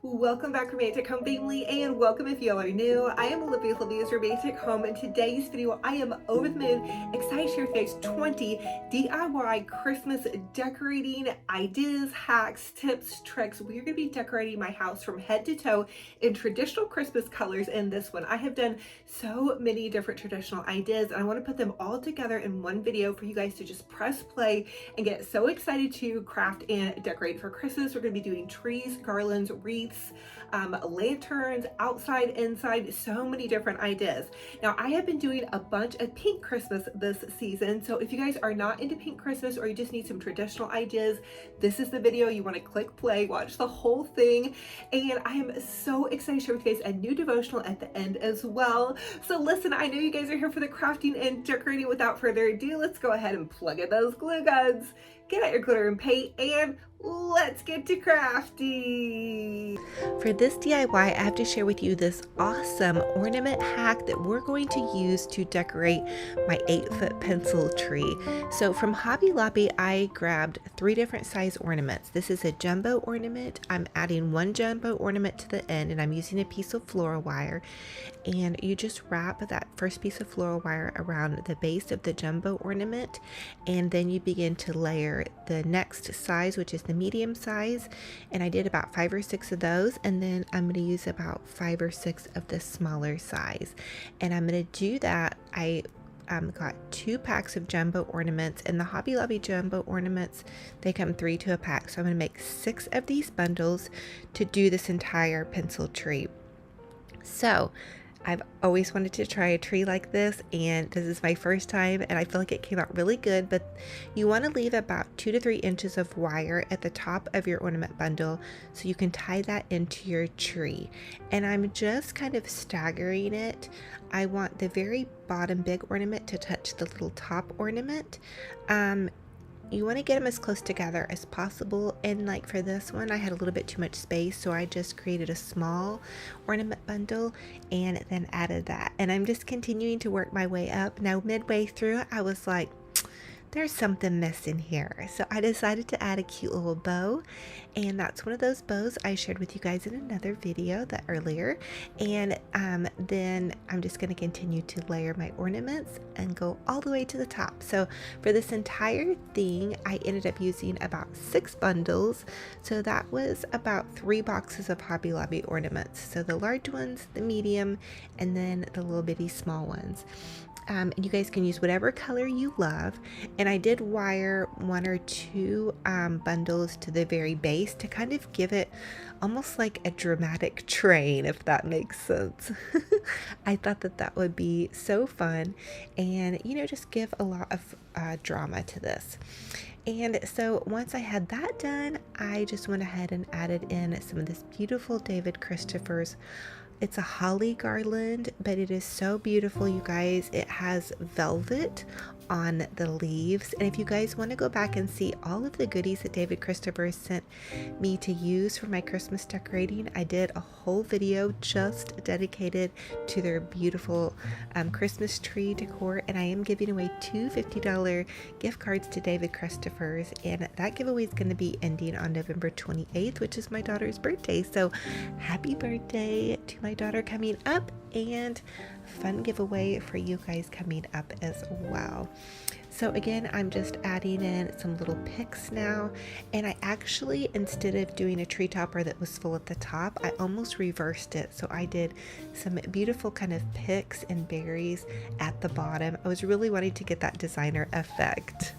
Welcome back, Romantic Home family, and welcome if you are new. I am Olivia's Romantic Home. In today's video, I am over the moon, excited to share with you guys 20 DIY Christmas decorating ideas, hacks, tips, tricks. We are going to be decorating my house from head to toe in traditional Christmas colors in this one. I have done so many different traditional ideas, and I want to put them all together in one video for you guys to just press play and get so excited to craft and decorate for Christmas. We're going to be doing trees, garlands, wreaths, lanterns, outside, inside, so many different ideas. Now, I have been doing a bunch of pink Christmas this season, so if you guys are not into pink Christmas or you just need some traditional ideas, this is the video. You want to click play, watch the whole thing, and I am so excited to share with you guys a new devotional at the end as well. So listen, I know you guys are here for the crafting and decorating. Without further ado, let's go ahead and plug in those glue guns, get out your glitter and paint, and let's get to crafty. For this DIY, I have to share with you this awesome ornament hack that we're going to use to decorate my 8-foot pencil tree. So from Hobby Lobby, I grabbed 3 different size ornaments. This is a jumbo ornament. I'm adding 1 jumbo ornament to the end, and I'm using a piece of floral wire. And you just wrap that first piece of floral wire around the base of the jumbo ornament, and then you begin to layer the next size, which is the medium size, and I did about 5 or 6 of those, and then I'm going to use about 5 or 6 of the smaller size, and I'm going to do that. I got 2 packs of jumbo ornaments, and the Hobby Lobby jumbo ornaments, they come 3 to a pack, so I'm going to make 6 of these bundles to do this entire pencil tree. So I've always wanted to try a tree like this, and this is my first time, and I feel like it came out really good. But you want to leave about 2 to 3 inches of wire at the top of your ornament bundle so you can tie that into your tree. And I'm just kind of staggering it. I want the very bottom big ornament to touch the little top ornament. You want to get them as close together as possible, and like for this one I had a little bit too much space, so I just created a small ornament bundle and then added that, and I'm just continuing to work my way up. Now midway through I was like, there's something missing here, so I decided to add a cute little bow, and that's one of those bows I shared with you guys in another video earlier. And then I'm just going to continue to layer my ornaments and go all the way to the top. So for this entire thing I ended up using about 6 bundles, so that was about 3 boxes of Hobby Lobby ornaments. So the large ones, the medium, and then the little bitty small ones. And you guys can use whatever color you love, and I did wire 1 or 2 bundles to the very base to kind of give it almost like a dramatic train, if that makes sense. I thought that would be so fun, and just give a lot of drama to this. And so once I had that done, I just went ahead and added in some of this beautiful David Christopher's. It's a holly garland, but it is so beautiful, you guys. It has velvet on the leaves, and if you guys want to go back and see all of the goodies that David Christopher sent me to use for my Christmas decorating, I did a whole video just dedicated to their beautiful Christmas tree decor, and I am giving away 2 $50 gift cards to David Christopher's, and that giveaway is going to be ending on November 28th, which is my daughter's birthday. So happy birthday to my daughter coming up, and fun giveaway for you guys coming up as well. So again, I'm just adding in some little picks now, and I actually, instead of doing a tree topper that was full at the top, I almost reversed it. So I did some beautiful kind of picks and berries at the bottom. I was really wanting to get that designer effect.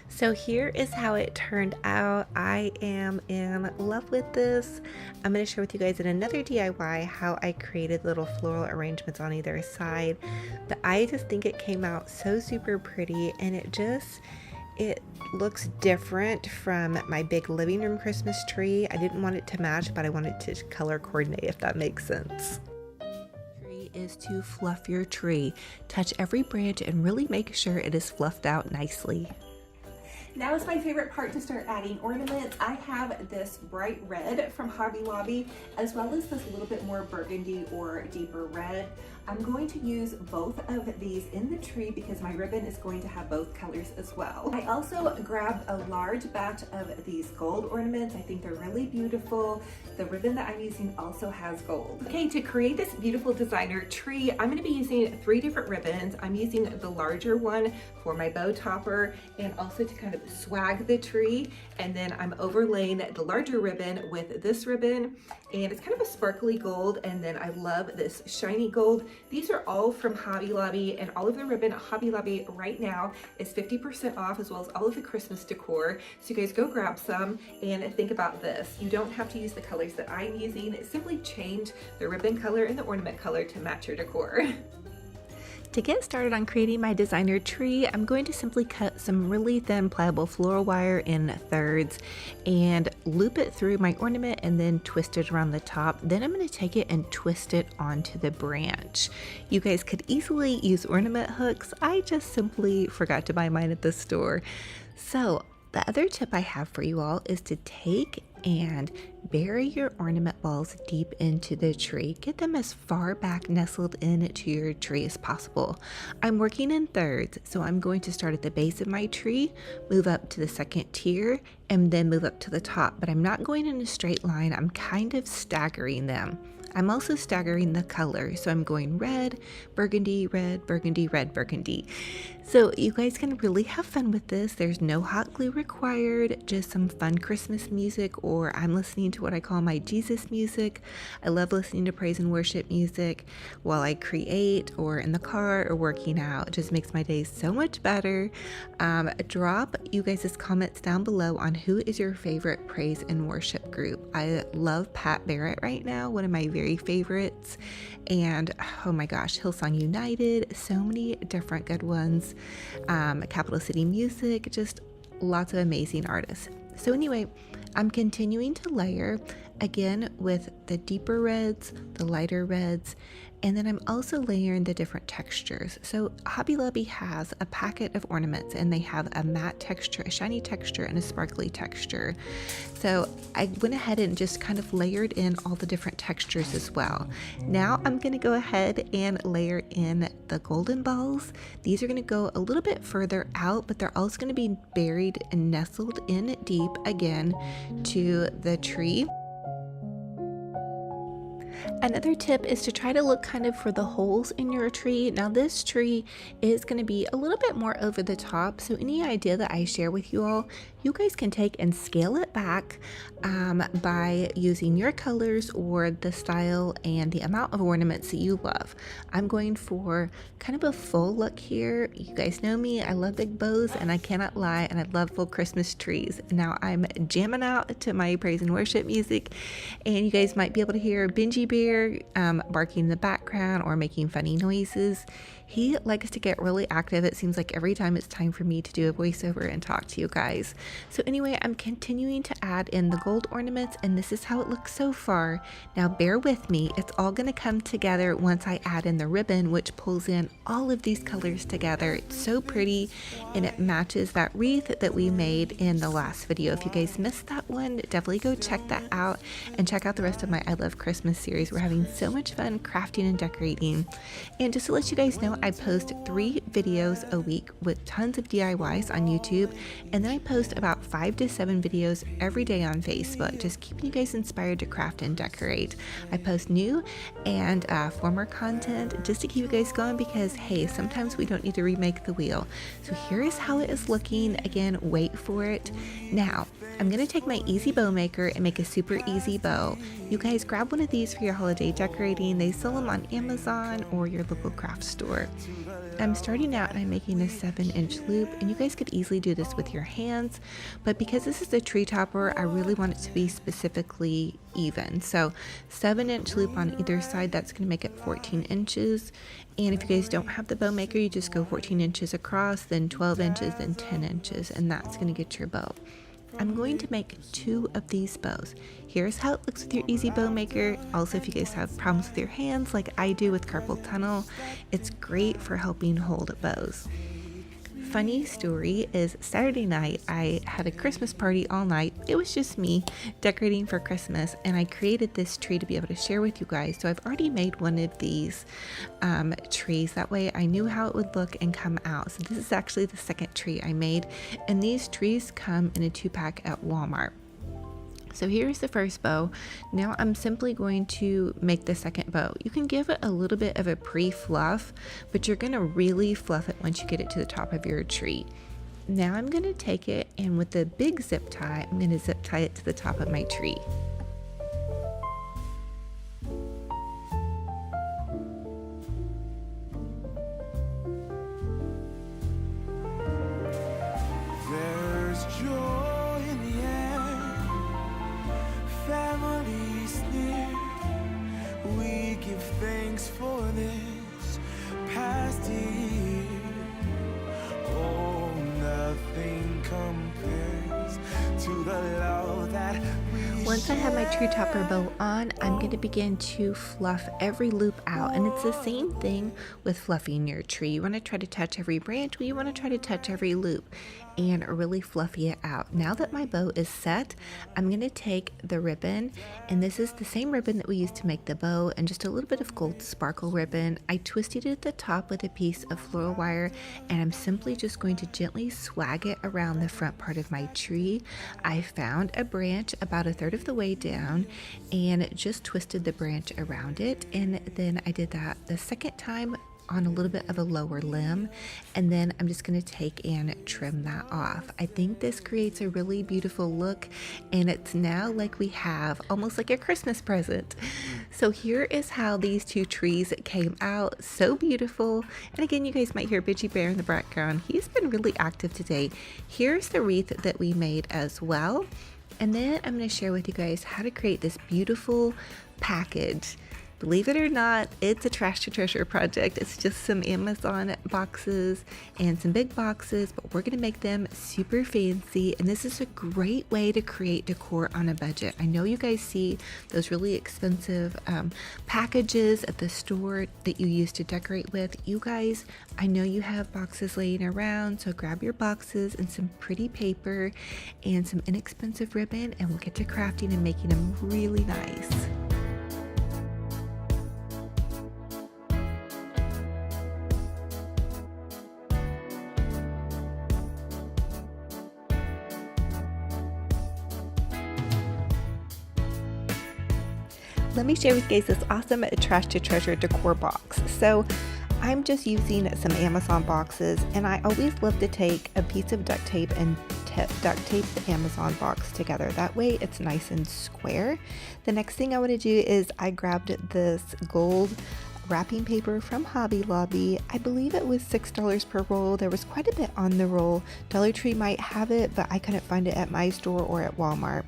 So here is how it turned out. I am in love with this. I'm going to share with you guys in another DIY how I created little floral arrangements on either side. But I just think it came out so super pretty, and it looks different from my big living room Christmas tree. I didn't want it to match, but I wanted to color coordinate, if that makes sense. Is to fluff your tree. Touch every branch and really make sure it is fluffed out nicely. Now is my favorite part to start adding ornaments. I have this bright red from Hobby Lobby, as well as this little bit more burgundy or deeper red. I'm going to use both of these in the tree because my ribbon is going to have both colors as well. I also grabbed a large batch of these gold ornaments. I think they're really beautiful. The ribbon that I'm using also has gold. Okay, to create this beautiful designer tree, I'm going to be using 3 different ribbons. I'm using the larger one for my bow topper and also to kind of swag the tree. And then I'm overlaying the larger ribbon with this ribbon, and it's kind of a sparkly gold. And then I love this shiny gold. These are all from Hobby Lobby, and all of the ribbon at Hobby Lobby right now is 50% off, as well as all of the Christmas decor. So you guys go grab some and think about this. You don't have to use the colors that I'm using. Simply change the ribbon color and the ornament color to match your decor. To get started on creating my designer tree, I'm going to simply cut some really thin pliable floral wire in thirds and loop it through my ornament and then twist it around the top. Then I'm going to take it and twist it onto the branch. You guys could easily use ornament hooks. I just simply forgot to buy mine at the store. So the other tip I have for you all is to take and bury your ornament balls deep into the tree. Get them as far back nestled into your tree as possible. I'm working in thirds, so I'm going to start at the base of my tree, move up to the second tier, and then move up to the top. But I'm not going in a straight line. I'm kind of staggering them. I'm also staggering the color, so I'm going red, burgundy, red, burgundy, red, burgundy. So you guys can really have fun with this. There's no hot glue required, just some fun Christmas music, or I'm listening to what I call my Jesus music. I love listening to praise and worship music while I create or in the car or working out. It just makes my day so much better. Drop you guys' comments down below on who is your favorite praise and worship group. I love Pat Barrett right now, one of my very favorites, and oh my gosh, Hillsong United, so many different good ones. Capital City Music, just lots of amazing artists. So anyway, I'm continuing to layer again with the deeper reds, the lighter reds, and then I'm also layering the different textures. So Hobby Lobby has a packet of ornaments, and they have a matte texture, a shiny texture, and a sparkly texture. So I went ahead and just kind of layered in all the different textures as well. Now I'm gonna go ahead and layer in the golden balls. These are gonna go a little bit further out, but they're also gonna be buried and nestled in deep again to the tree. Another tip is to try to look kind of for the holes in your tree. Now this tree is going to be a little bit more over the top, so any idea that I share with you all, you guys can take and scale it back by using your colors or the style and the amount of ornaments that you love. I'm going for kind of a full look here. You guys know me, I love big bows, and I cannot lie, and I love full Christmas trees. Now I'm jamming out to my praise and worship music, and you guys might be able to hear Benji Bear barking in the background or making funny noises. He likes to get really active. It seems like every time it's time for me to do a voiceover and talk to you guys. So anyway, I'm continuing to add in the gold ornaments, and this is how it looks so far. Now bear with me. It's all going to come together once I add in the ribbon, which pulls in all of these colors together. It's so pretty, and it matches that wreath that we made in the last video. If you guys missed that one, definitely go check that out and check out the rest of my I Love Christmas series. We're having so much fun crafting and decorating. And just to let you guys know, I post 3 videos a week with tons of DIYs on YouTube, and then I post about 5 to 7 videos every day on Facebook, just keeping you guys inspired to craft and decorate. I post new and former content just to keep you guys going, because hey, sometimes we don't need to remake the wheel. So here is how it is looking. Again, wait for it. Now I'm gonna take my easy bow maker and make a super easy bow. You guys grab one of these for your holiday decorating. They sell them on Amazon or your local craft store. I'm starting out and I'm making a 7-inch loop, and you guys could easily do this with your hands, but because this is a tree topper, I really want it to be specifically even. So 7-inch loop on either side, that's going to make it 14 inches. And if you guys don't have the bow maker, you just go 14 inches across, then 12 inches, then 10 inches, and that's going to get your bow. I'm going to make 2 of these bows. Here's how it looks with your easy bow maker. Also, if you guys have problems with your hands like I do with carpal tunnel, it's great for helping hold bows. funny story is Saturday night, I had a Christmas party all night. It was just me decorating for Christmas, and I created this tree to be able to share with you guys. So I've already made one of these trees. That way I knew how it would look and come out. So this is actually the second tree I made, and these trees come in a 2-pack at Walmart. So here's the first bow. Now I'm simply going to make the second bow. You can give it a little bit of a pre-fluff, but you're going to really fluff it once you get it to the top of your tree. Now I'm going to take it, and with the big zip tie, I'm going to zip tie it to the top of my tree. There's joy in the air, families near. We give thanks for this past year. Oh, nothing compares to the love that we Once I have my tree topper bow on, I'm going to begin to fluff every loop out, and it's the same thing with fluffing your tree. You want to try to touch every branch, but you want to try to touch every loop and really fluffy it out. Now that my bow is set, I'm going to take the ribbon, and this is the same ribbon that we used to make the bow, and just a little bit of gold sparkle ribbon. I twisted it at the top with a piece of floral wire, and I'm simply just going to gently swag it around the front part of my tree. I found a branch about a third of the way down and just twisted the branch around it, and then I did that the second time on a little bit of a lower limb, and then I'm just going to take and trim that off. I think this creates a really beautiful look, and it's now like we have almost like a Christmas present. So here is how these two trees came out. So beautiful. And again, you guys might hear Bitchy Bear in the background. He's been really active today. Here's the wreath that we made as well. And then I'm going to share with you guys how to create this beautiful package. Believe it or not, it's a trash to treasure project. It's just some Amazon boxes and some big boxes, but we're gonna make them super fancy. And this is a great way to create decor on a budget. I know you guys see those really expensive packages at the store that you use to decorate with. You guys, I know you have boxes laying around, so grab your boxes and some pretty paper and some inexpensive ribbon, and we'll get to crafting and making them really nice. Let me share with you guys this awesome trash to treasure decor box. So I'm just using some Amazon boxes, and I always love to take a piece of duct tape and duct tape the Amazon box together. That way it's nice and square. The next thing I want to do is I grabbed this gold wrapping paper from Hobby Lobby. I believe it was $6 per roll. There was quite a bit on the roll. Dollar Tree might have it, but I couldn't find it at my store or at Walmart.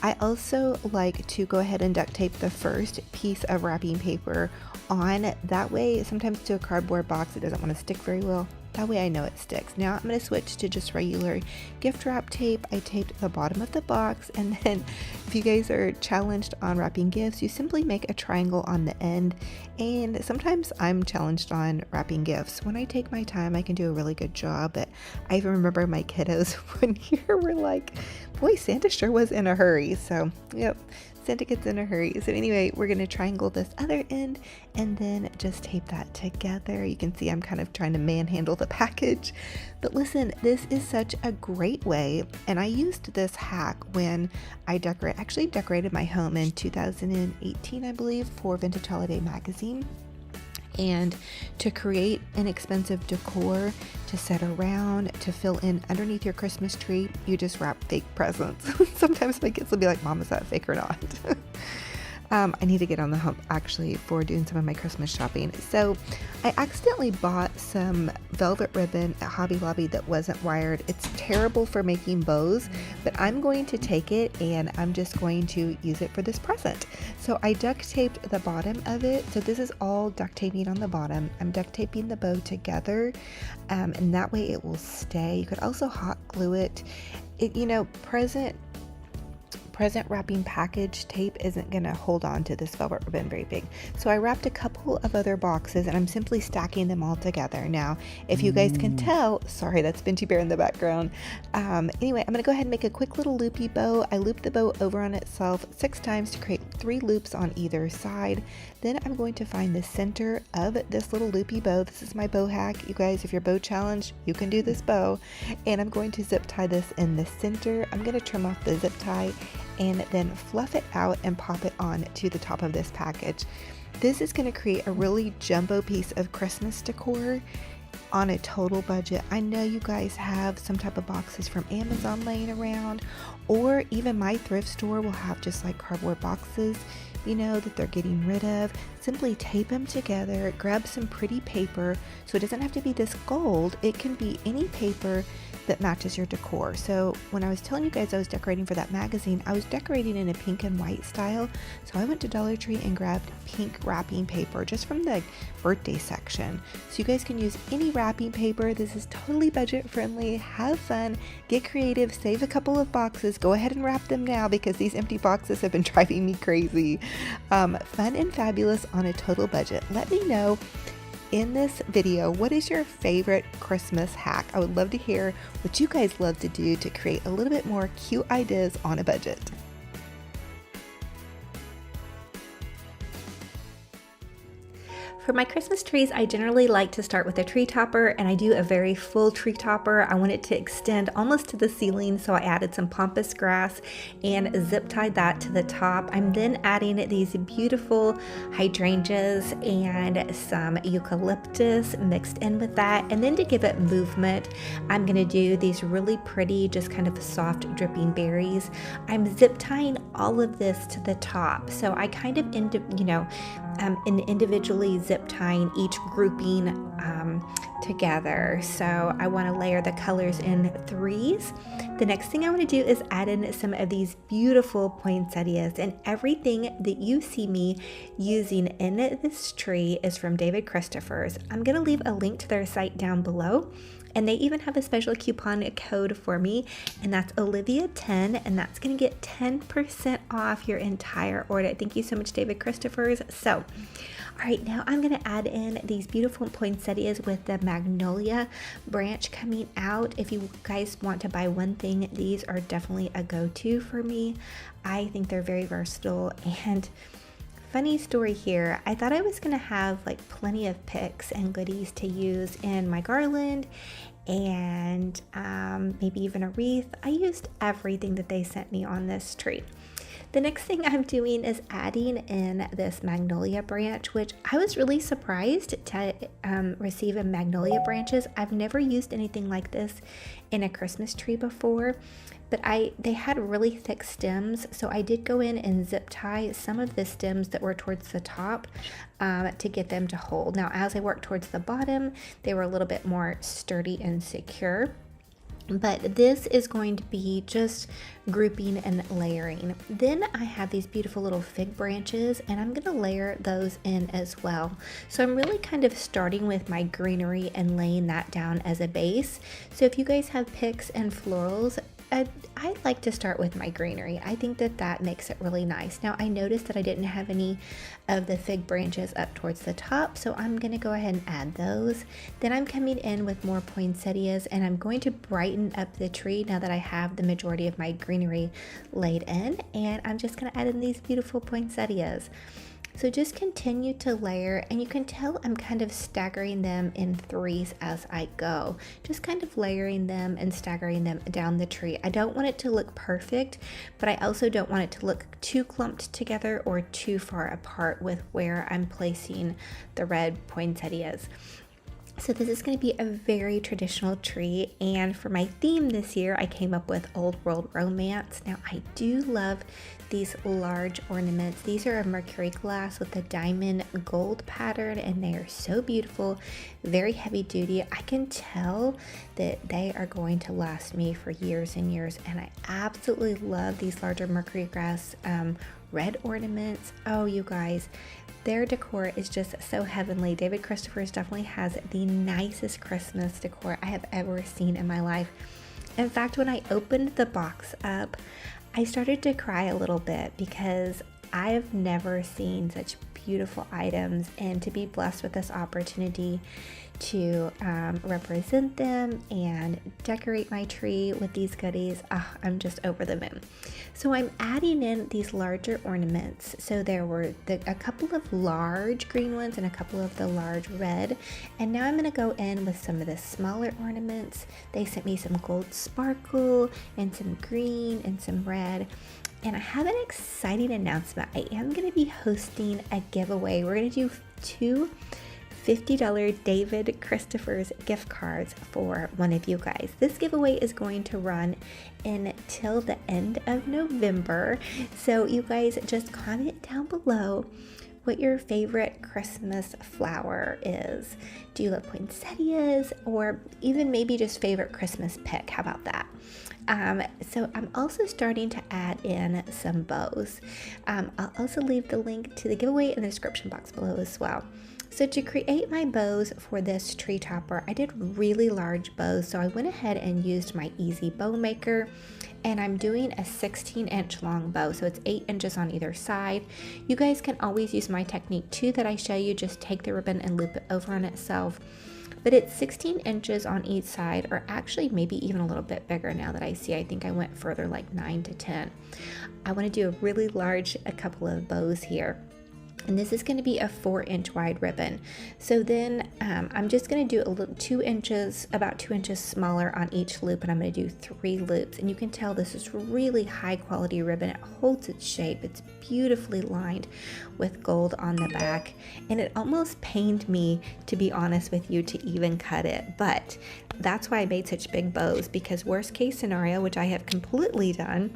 I also like to go ahead and duct tape the first piece of wrapping paper on. That way, sometimes to a cardboard box, it doesn't want to stick very well. That way I know it sticks. Now I'm going to switch to just regular gift wrap tape. I taped the bottom of the box, and then if you guys are challenged on wrapping gifts, you simply make a triangle on the end. And sometimes I'm challenged on wrapping gifts. When I take my time, I can do a really good job. But I even remember my kiddos one year were like, boy, Santa sure was in a hurry. So, yep. Santa gets in a hurry. So anyway, we're going to triangle this other end and then just tape that together. You can see I'm kind of trying to manhandle the package. But listen, this is such a great way. And I used this hack when I actually decorated my home in 2018, I believe, for Vintage Holiday magazine. And to create inexpensive decor to set around, to fill in underneath your Christmas tree, you just wrap fake presents. Sometimes my kids will be like, Mom, is that fake or not? I need to get on the hump actually for doing some of my Christmas shopping. So I accidentally bought some velvet ribbon at Hobby Lobby that wasn't wired. It's terrible for making bows, but I'm going to take it and I'm just going to use it for this present. So I duct taped the bottom of it. So this is all duct taping on the bottom. I'm duct taping the bow together, and that way it will stay. You could also hot glue it. present wrapping package tape isn't going to hold on to this velvet ribbon very big. So I wrapped a couple of other boxes and I'm simply stacking them all together. Now, if you guys can tell, sorry, that's Benji Bear in the background. Anyway, I'm going to go ahead and make a quick little loopy bow. I looped the bow over on itself 6 times to create 3 loops on either side. Then I'm going to find the center of this little loopy bow. This is my bow hack. You guys, if you're bow challenged, you can do this bow. And I'm going to zip tie this in the center. I'm going to trim off the zip tie and then fluff it out and pop it on to the top of this package. This is going to create a really jumbo piece of Christmas decor on a total budget. I know you guys have some type of boxes from Amazon laying around, or even my thrift store will have just like cardboard boxes, you know, that they're getting rid of. Simply tape them together, grab some pretty paper. So it doesn't have to be this gold, it can be any paper that matches your decor. So when I was telling you guys I was decorating for that magazine, I was decorating in a pink and white style. So I went to Dollar Tree and grabbed pink wrapping paper just from the birthday section. So you guys can use any wrapping paper. This is totally budget friendly. Have fun, get creative, save a couple of boxes. Go ahead and wrap them now because these empty boxes have been driving me crazy. Fun and fabulous on a total budget. Let me know in this video, what is your favorite Christmas hack? I would love to hear what you guys love to do to create a little bit more cute ideas on a budget. For my Christmas trees, I generally like to start with a tree topper, and I do a very full tree topper. I want it to extend almost to the ceiling, so I added some pampas grass and zip tied that to the top. I'm then adding these beautiful hydrangeas and some eucalyptus mixed in with that. And then to give it movement, I'm gonna do these really pretty, just kind of soft dripping berries. I'm zip tying all of this to the top. So I kind of individually zip tying each grouping together. So I want to layer the colors in 3s. The next thing I want to do is add in some of these beautiful poinsettias, and everything that you see me using in this tree is from David Christopher's. I'm going to leave a link to their site down below. And they even have a special coupon code for me, and that's Olivia10, and that's gonna get 10% off your entire order. Thank you so much, David Christopher's. So, all right, now I'm gonna add in these beautiful poinsettias with the magnolia branch coming out. If you guys want to buy one thing, these are definitely a go-to for me. I think they're very versatile. And funny story here, I thought I was gonna have like plenty of picks and goodies to use in my garland and maybe even a wreath. I used everything that they sent me on this tree. The next thing I'm doing is adding in this magnolia branch, which I was really surprised to receive in magnolia branches. I've never used anything like this in a Christmas tree before, but they had really thick stems, so I did go in and zip tie some of the stems that were towards the top to get them to hold. Now, as I worked towards the bottom, they were a little bit more sturdy and secure. But this is going to be just grouping and layering. Then I have these beautiful little fig branches, and I'm gonna layer those in as well. So I'm really kind of starting with my greenery and laying that down as a base. So if you guys have picks and florals, I like to start with my greenery. I think that makes it really nice. Now I noticed that I didn't have any of the fig branches up towards the top, so I'm gonna go ahead and add those. Then I'm coming in with more poinsettias, and I'm going to brighten up the tree now that I have the majority of my greenery laid in, and I'm just gonna add in these beautiful poinsettias. So just continue to layer, and you can tell I'm kind of staggering them in 3s as I go. Just kind of layering them and staggering them down the tree. I don't want it to look perfect, but I also don't want it to look too clumped together or too far apart with where I'm placing the red poinsettias. So this is going to be a very traditional tree, and for my theme this year I came up with Old World Romance. Now I do love these large ornaments. These are a mercury glass with a diamond gold pattern, and they are so beautiful, very heavy duty. I can tell that they are going to last me for years and years, and I absolutely love these larger mercury glass red ornaments. Oh, you guys, their decor is just so heavenly. David Christopher's definitely has the nicest Christmas decor I have ever seen in my life. In fact, when I opened the box up, I started to cry a little bit because I've never seen such beautiful items, and to be blessed with this opportunity to represent them and decorate my tree with these goodies, I'm just over the moon. So I'm adding in these larger ornaments. So there were a couple of large green ones and a couple of the large red, and now I'm going to go in with some of the smaller ornaments. They sent me some gold sparkle and some green and some red. And I have an exciting announcement. I am going to be hosting a giveaway. We're going to do 2 $50 David Christopher's gift cards for one of you guys. This giveaway is going to run until the end of November. So you guys just comment down below what your favorite Christmas flower is. Do you love poinsettias, or even maybe just favorite Christmas pick? How about that? So I'm also starting to add in some bows. I'll also leave the link to the giveaway in the description box below as well. So to create my bows for this tree topper, I did really large bows, so I went ahead and used my Easy Bow Maker, and I'm doing a 16-inch long bow, so it's 8 inches on either side. You guys can always use my technique too that I show you, just take the ribbon and loop it over on itself. But it's 16 inches on each side, or actually maybe even a little bit bigger now that I see. I think I went further, like 9 to 10. I want to do a really large, a couple of bows here. And this is going to be a 4-inch wide ribbon. So then I'm just going to do a little 2 inches, about 2 inches smaller on each loop, and I'm going to do 3 loops. And you can tell this is really high quality ribbon. It holds its shape. It's beautifully lined with gold on the back, and it almost pained me, to be honest with you, to even cut it. But that's why I made such big bows, because worst case scenario, which I have completely done,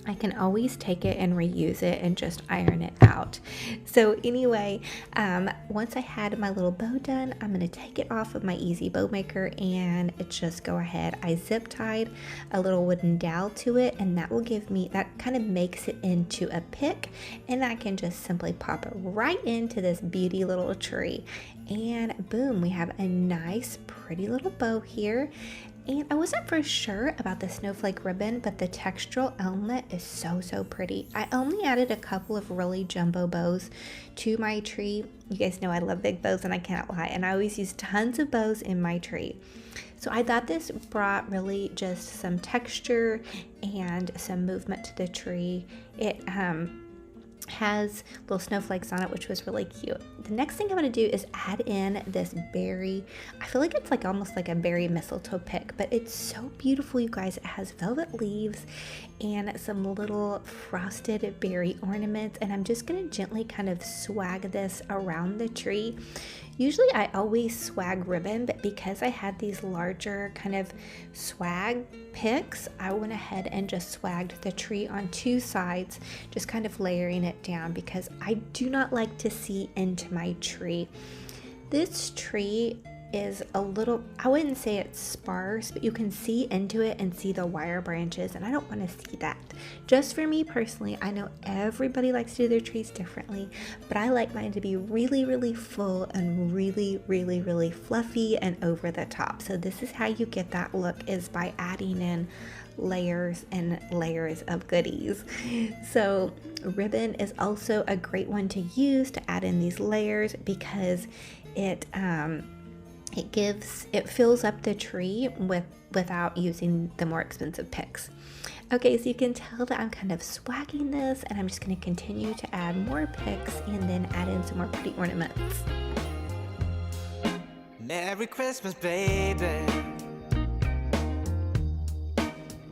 I can always take it and reuse it and just iron it out. So anyway, once I had my little bow done, I'm going to take it off of my Easy Bow Maker and just go ahead. I zip tied a little wooden dowel to it, and that will give me, that kind of makes it into a pick, and I can just simply pop it right into this beauty little tree. And boom, we have a nice pretty little bow here. And I wasn't for sure about the snowflake ribbon, but the textural element is so pretty. I only added a couple of really jumbo bows to my tree. You guys know I love big bows, and I can't lie. And I always use tons of bows in my tree. So I thought this brought really just some texture and some movement to the tree. It has little snowflakes on it, which was really cute. The next thing I'm going to do is add in this berry. I feel like it's like almost like a berry mistletoe pick, but it's so beautiful, you guys. It has velvet leaves and some little frosted berry ornaments, and I'm just going to gently kind of swag this around the tree. Usually I always swag ribbon, but because I had these larger kind of swag picks, I went ahead and just swagged the tree on 2 sides, just kind of layering it down, because I do not like to see into my tree. This tree is a little, I wouldn't say it's sparse, but you can see into it and see the wire branches, and I don't want to see that. Just for me personally, I know everybody likes to do their trees differently, but I like mine to be really full and really fluffy and over the top. So this is how you get that look, is by adding in layers and layers of goodies. So ribbon is also a great one to use to add in these layers, because it fills up the tree without using the more expensive picks. Okay, so you can tell that I'm kind of swagging this, and I'm just going to continue to add more picks and then add in some more pretty ornaments. Merry Christmas, baby.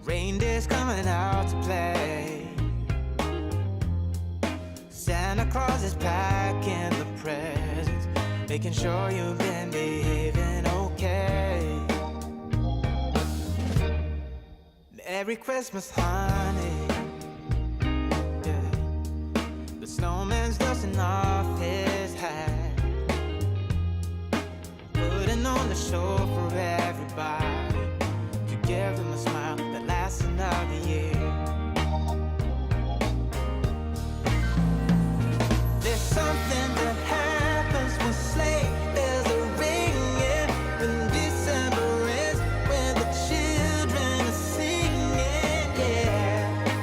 Reindeer's coming out to play. Santa Claus is packing the presents, making sure you've been behaving okay. Merry Christmas, honey. Yeah. The snowman's dusting off his hat, putting on the show for everybody, to give them a smile that lasts another year. There's something that happens when sleigh bells are ringing, when December ends, when the children are singing, yeah.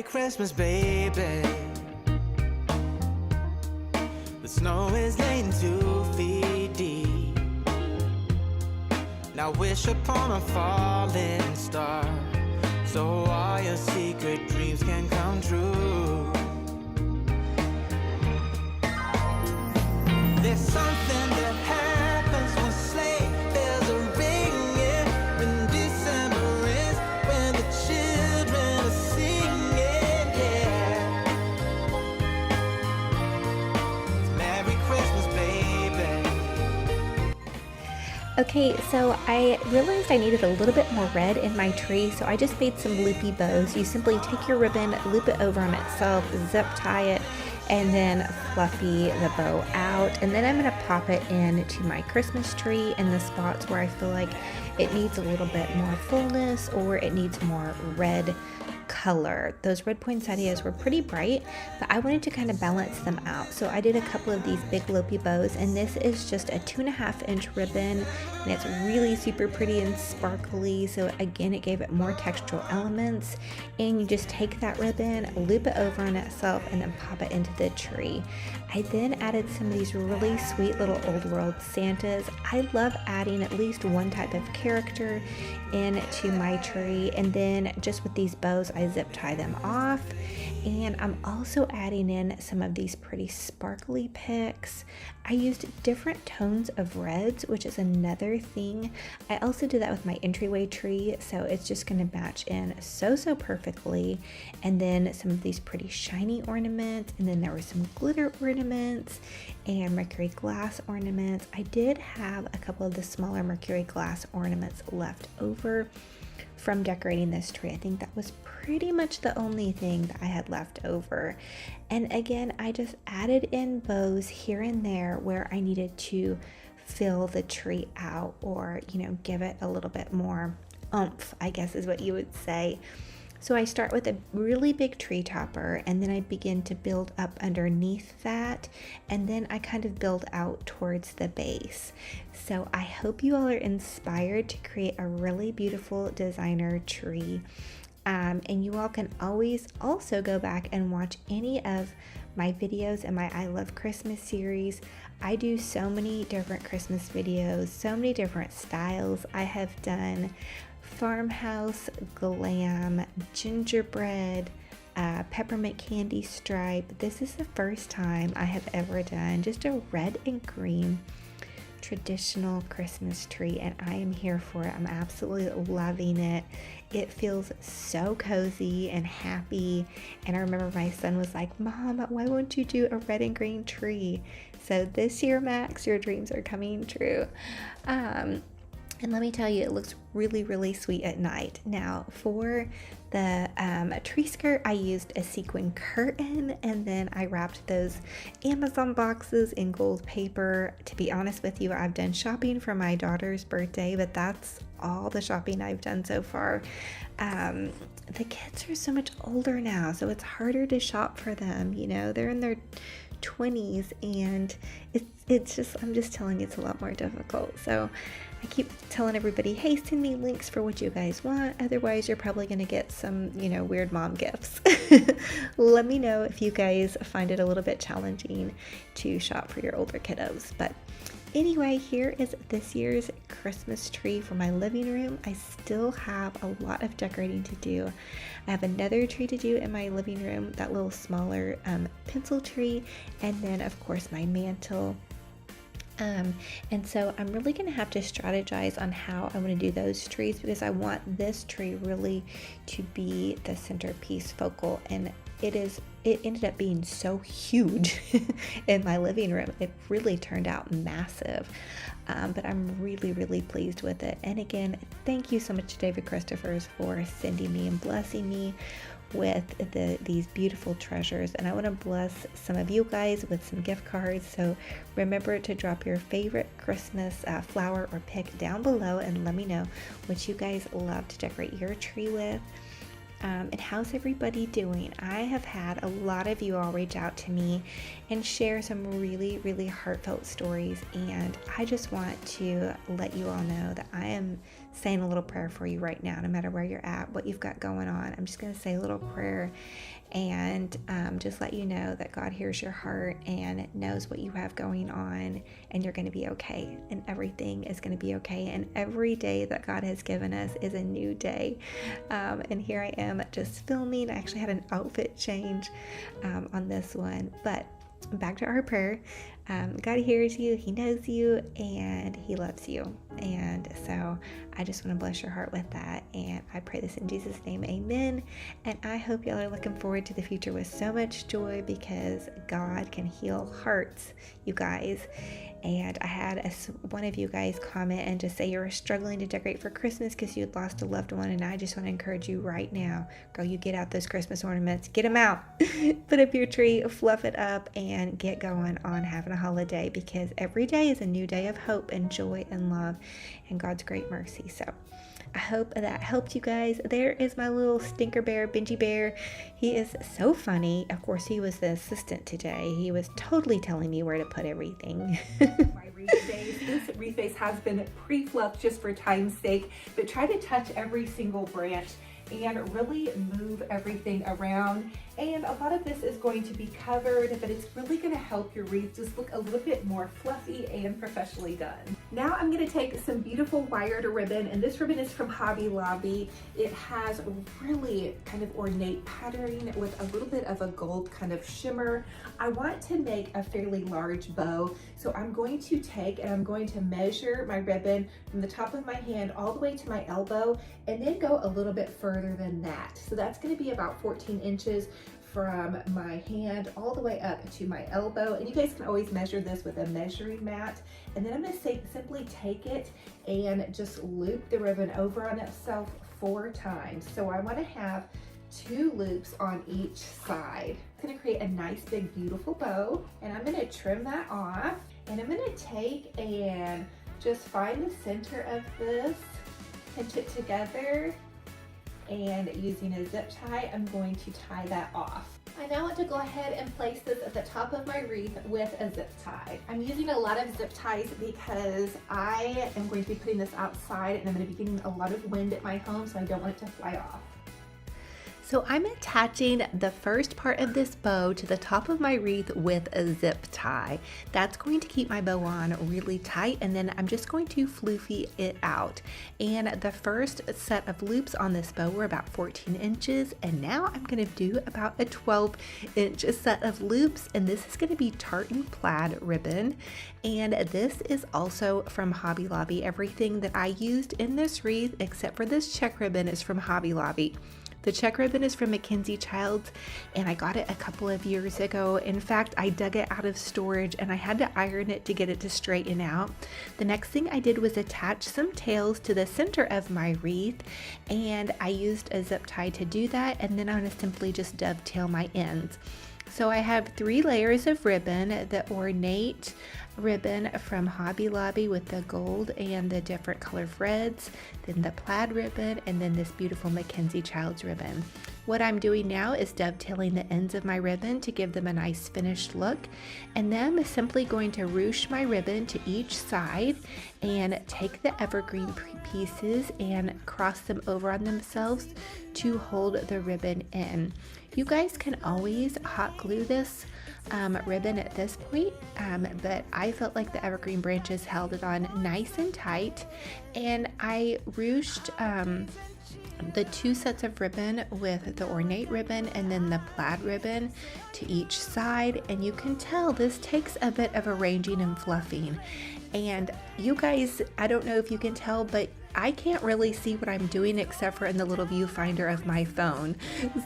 Christmas, baby. The snow is laying 2 feet deep. Now wish upon a falling star, so all your secret dreams can come true. There's something that happens when sleigh bells are ringing, when December is, when the children are singing, yeah. It's Merry Christmas, baby. Okay, so I realized I needed a little bit more red in my tree, so I just made some loopy bows. You simply take your ribbon, loop it over on itself, zip tie it, and then fluffy the bow out. And then I'm going to pop it into my Christmas tree in the spots where I feel like it needs a little bit more fullness or it needs more red color. Those red poinsettias were pretty bright, but I wanted to kind of balance them out. So I did a couple of these big loopy bows, and this is just a 2.5-inch ribbon, and it's really super pretty and sparkly. So again, it gave it more textural elements, and you just take that ribbon, loop it over on itself, and then pop it into the tree. I then added some of these really sweet little old world Santas. I love adding at least one type of character into my tree, and then just with these bows I zip tie them off. And I'm also adding in some of these pretty sparkly picks. I used different tones of reds, which is another thing. I also did that with my entryway tree, so it's just going to match in so perfectly. And then some of these pretty shiny ornaments, and then there were some glitter ornaments and mercury glass ornaments. I did have a couple of the smaller mercury glass ornaments left over from decorating this tree. I think that was pretty much the only thing that I had left over. And again, I just added in bows here and there where I needed to fill the tree out, or, you know, give it a little bit more oomph, I guess is what you would say. So I start with a really big tree topper, and then I begin to build up underneath that, and then I kind of build out towards the base. So I hope you all are inspired to create a really beautiful designer tree. And you all can always also go back and watch any of my videos in my I Love Christmas series. I do so many different Christmas videos, so many different styles. I have done farmhouse, glam, gingerbread, peppermint candy stripe. This is the first time I have ever done just a red and green traditional Christmas tree, and I am here for it. I'm absolutely loving it. It feels so cozy and happy, and I remember my son was like, "Mom, why won't you do a red and green tree?" So this year, Max, your dreams are coming true. And let me tell you, it looks really sweet at night. Now, for the tree skirt, I used a sequin curtain, and then I wrapped those Amazon boxes in gold paper. To be honest with you, I've done shopping for my daughter's birthday, but that's all the shopping I've done so far. The kids are so much older now, so it's harder to shop for them. You know, they're in their 20s, and it's just, I'm just telling you, it's a lot more difficult. So I keep telling everybody, hey, send me links for what you guys want. Otherwise, you're probably going to get some, you know, weird mom gifts. Let me know if you guys find it a little bit challenging to shop for your older kiddos. But anyway, here is this year's Christmas tree for my living room. I still have a lot of decorating to do. I have another tree to do in my living room, that little smaller pencil tree, and then of course my mantle. And so I'm really going to have to strategize on how I want to do those trees, because I want this tree really to be the centerpiece focal, and it ended up being so huge in my living room. It really turned out massive, but I'm really pleased with it. And again, thank you so much to David Christophers for sending me and blessing me with these beautiful treasures. And I want to bless some of you guys with some gift cards. So remember to drop your favorite Christmas flower or pick down below, and let me know what you guys love to decorate your tree with. And how's everybody doing? I have had a lot of you all reach out to me and share some really, really heartfelt stories, and I just want to let you all know that I am saying a little prayer for you right now, no matter where you're at, what you've got going on. I'm just going to say a little prayer and just let you know that God hears your heart and knows what you have going on, and you're going to be okay, and everything is going to be okay, and every day that God has given us is a new day. And here I am just filming. I actually had an outfit change on this one, but back to our prayer. God hears you, He knows you, and He loves you. And so I just want to bless your heart with that. And I pray this in Jesus' name, amen. And I hope y'all are looking forward to the future with so much joy, because God can heal hearts, you guys. And I had one of you guys comment and just say you were struggling to decorate for Christmas because you had lost a loved one. And I just want to encourage you right now, girl, you get out those Christmas ornaments, get them out, put up your tree, fluff it up, and get going on having a holiday, because every day is a new day of hope and joy and love and God's great mercy. So I hope that helped you guys. There is my little stinker bear, Benji Bear. He is so funny. Of course, he was the assistant today. He was totally telling me where to put everything. My wreath base. This wreath base has been pre-fluffed just for time's sake, but try to touch every single branch and really move everything around. And a lot of this is going to be covered, but it's really going to help your wreath just look a little bit more fluffy and professionally done. Now I'm going to take some beautiful wired ribbon, and this ribbon is from Hobby Lobby. It has really kind of ornate patterning with a little bit of a gold kind of shimmer. I want to make a fairly large bow, so I'm going to take and I'm going to measure my ribbon from the top of my hand all the way to my elbow, and then go a little bit further than that. So that's going to be about 14 inches from my hand all the way up to my elbow. And you guys can always measure this with a measuring mat. And then I'm going to simply take it and just loop the ribbon over on itself 4 times. So I want to have 2 loops on each side. I'm going to create a nice big beautiful bow, and I'm going to trim that off, and I'm going to take and just find the center of this, pinch it together, and using a zip tie, I'm going to tie that off. I now want to go ahead and place this at the top of my wreath with a zip tie. I'm using a lot of zip ties because I am going to be putting this outside, and I'm going to be getting a lot of wind at my home, so I don't want it to fly off. So I'm attaching the first part of this bow to the top of my wreath with a zip tie. That's going to keep my bow on really tight, and then I'm just going to floofy it out. And the first set of loops on this bow were about 14 inches, and now I'm going to do about a 12-inch set of loops, and this is going to be tartan plaid ribbon. And this is also from Hobby Lobby. Everything that I used in this wreath, except for this check ribbon, is from Hobby Lobby. The check ribbon is from Mackenzie Childs, and I got it a couple of years ago. In fact, I dug it out of storage and I had to iron it to get it to straighten out. The next thing I did was attach some tails to the center of my wreath, and I used a zip tie to do that, and then I'm going to simply just dovetail my ends. So I have 3 layers of ribbon, the ornate ribbon from Hobby Lobby with the gold and the different color reds, then the plaid ribbon, and then this beautiful Mackenzie Childs ribbon. What I'm doing now is dovetailing the ends of my ribbon to give them a nice finished look, and then I'm simply going to ruche my ribbon to each side and take the evergreen pieces and cross them over on themselves to hold the ribbon in. You guys can always hot glue this ribbon at this point, but I felt like the evergreen branches held it on nice and tight, and I ruched the 2 sets of ribbon with the ornate ribbon and then the plaid ribbon to each side, and you can tell this takes a bit of arranging and fluffing. And you guys, I don't know if you can tell, but I can't really see what I'm doing except for in the little viewfinder of my phone.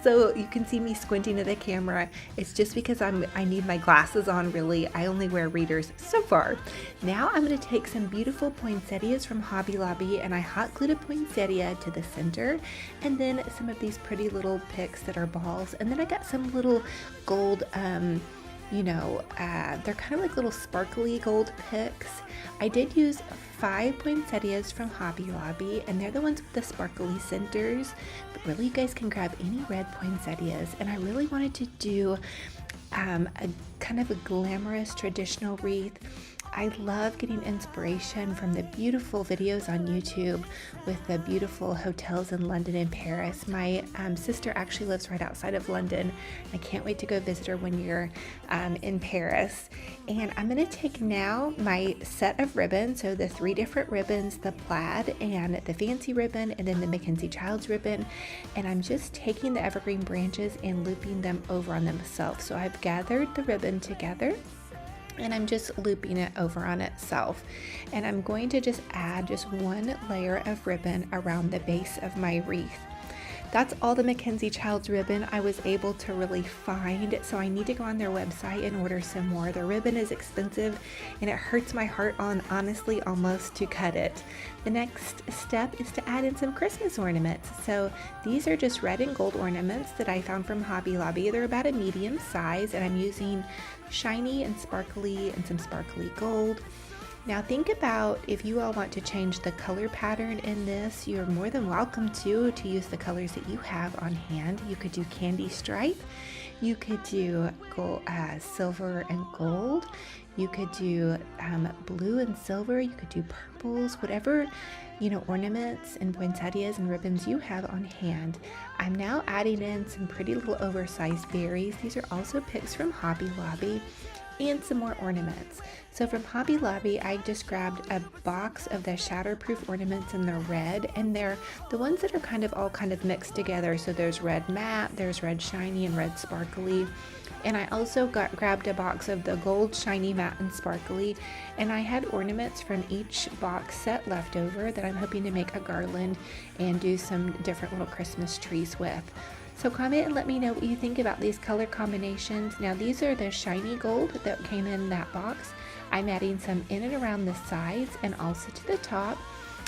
So you can see me squinting at the camera. It's just because I need my glasses on, really. I only wear readers so far. Now I'm going to take some beautiful poinsettias from Hobby Lobby, and I hot glued a poinsettia to the center, and then some of these pretty little picks that are balls, and then I got some little gold they're kind of like little sparkly gold picks. I did use 5 poinsettias from Hobby Lobby, and they're the ones with the sparkly centers, but really you guys can grab any red poinsettias. And I really wanted to do a kind of a glamorous traditional wreath. I love getting inspiration from the beautiful videos on YouTube with the beautiful hotels in London and Paris. My sister actually lives right outside of London. I can't wait to go visit her when you're in Paris. And I'm going to take now my set of ribbons, so the 3 different ribbons, the plaid and the fancy ribbon, and then the Mackenzie Childs ribbon, and I'm just taking the evergreen branches and looping them over on themselves. So I've gathered the ribbon together, and I'm just looping it over on itself. And I'm going to just add just 1 layer of ribbon around the base of my wreath. That's all the Mackenzie Childs ribbon I was able to really find, so I need to go on their website and order some more. Their ribbon is expensive, and it hurts my heart honestly almost to cut it. The next step is to add in some Christmas ornaments. So these are just red and gold ornaments that I found from Hobby Lobby. They're about a medium size, and I'm using shiny and sparkly and some sparkly gold. Now think about if you all want to change the color pattern in this, you're more than welcome to use the colors that you have on hand. You could do candy stripe, you could do gold, silver and gold, you could do blue and silver, you could do purples, whatever ornaments and poinsettias and ribbons you have on hand. I'm now adding in some pretty little oversized berries. These are also picks from Hobby Lobby, and some more ornaments. So from Hobby Lobby, I just grabbed a box of the shatterproof ornaments in the red, and they're the ones that are all mixed together. So there's red matte, there's red shiny, and red sparkly. And I also grabbed a box of the gold shiny matte and sparkly, and I had ornaments from each box set left over that I'm hoping to make a garland and do some different little Christmas trees with. So comment and let me know what you think about these color combinations. Now these are the shiny gold that came in that box. I'm adding some in and around the sides and also to the top.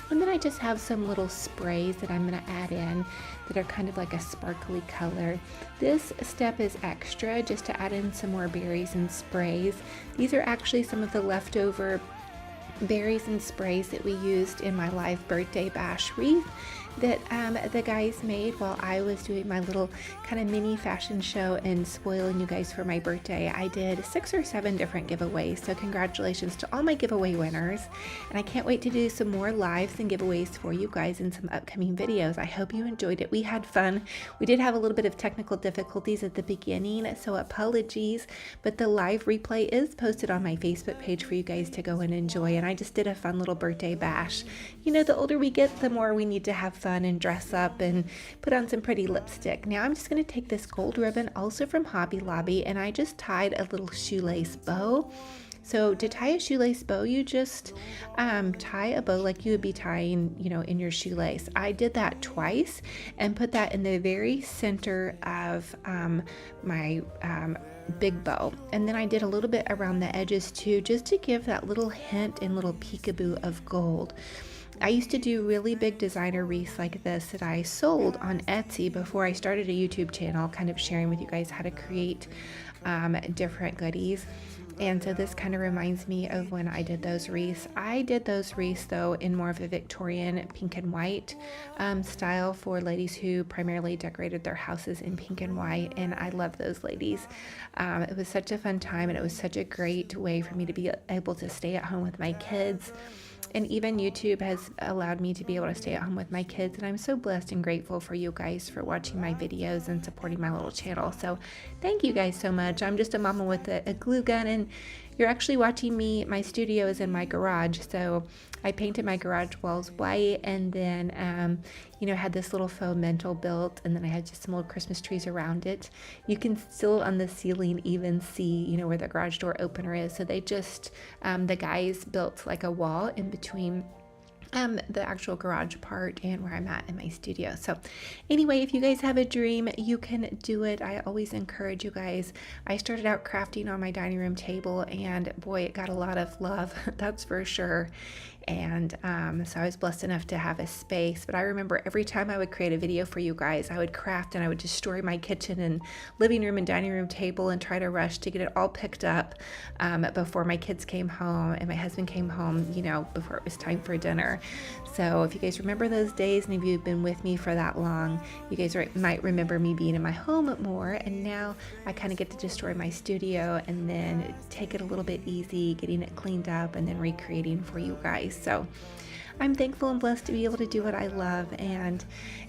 And then I just have some little sprays that I'm going to add in that are kind of like a sparkly color. This step is extra just to add in some more berries and sprays. These are actually some of the leftover berries and sprays that we used in my live birthday bash wreath that the guys made while I was doing my little kind of mini fashion show and spoiling you guys for my birthday. I did 6 or 7 different giveaways, so congratulations to all my giveaway winners, and I can't wait to do some more lives and giveaways for you guys in some upcoming videos. I hope you enjoyed it. We had fun. We did have a little bit of technical difficulties at the beginning, so apologies, but the live replay is posted on my Facebook page for you guys to go and enjoy, and I just did a fun little birthday bash. The older we get, the more we need to have fun and dress up and put on some pretty lipstick. Now I'm just going to take this gold ribbon, also from Hobby Lobby, and I just tied a little shoelace bow. So to tie a shoelace bow, you just tie a bow like you would be tying, in your shoelace. I did that twice and put that in the very center of my big bow, and then I did a little bit around the edges too, just to give that little hint and little peekaboo of gold. I used to do really big designer wreaths like this that I sold on Etsy before I started a YouTube channel, kind of sharing with you guys how to create different goodies. And so this kind of reminds me of when I did those wreaths. I did those wreaths though in more of a Victorian pink and white style for ladies who primarily decorated their houses in pink and white, and I love those ladies. It was such a fun time, and it was such a great way for me to be able to stay at home with my kids. And even YouTube has allowed me to be able to stay at home with my kids, and I'm so blessed and grateful for you guys for watching my videos and supporting my little channel. So thank you guys so much. I'm just a mama with a glue gun, and you're actually watching me. My studio is in my garage, so I painted my garage walls white, and then had this little faux mantle built, and then I had just some little Christmas trees around it. You can still on the ceiling even see where the garage door opener is. So they just the guys built like a wall in between the actual garage part and where I'm at in my studio. So anyway, if you guys have a dream, you can do it. I always encourage you guys. I started out crafting on my dining room table, and boy, it got a lot of love, that's for sure. And so I was blessed enough to have a space. But I remember every time I would create a video for you guys, I would craft and I would destroy my kitchen and living room and dining room table and try to rush to get it all picked up before my kids came home and my husband came home, you know, before it was time for dinner. So if you guys remember those days, and if you've been with me for that long, you guys might remember me being in my home more. And now I kind of get to destroy my studio and then take it a little bit easy, getting it cleaned up and then recreating for you guys. So I'm thankful and blessed to be able to do what I love. And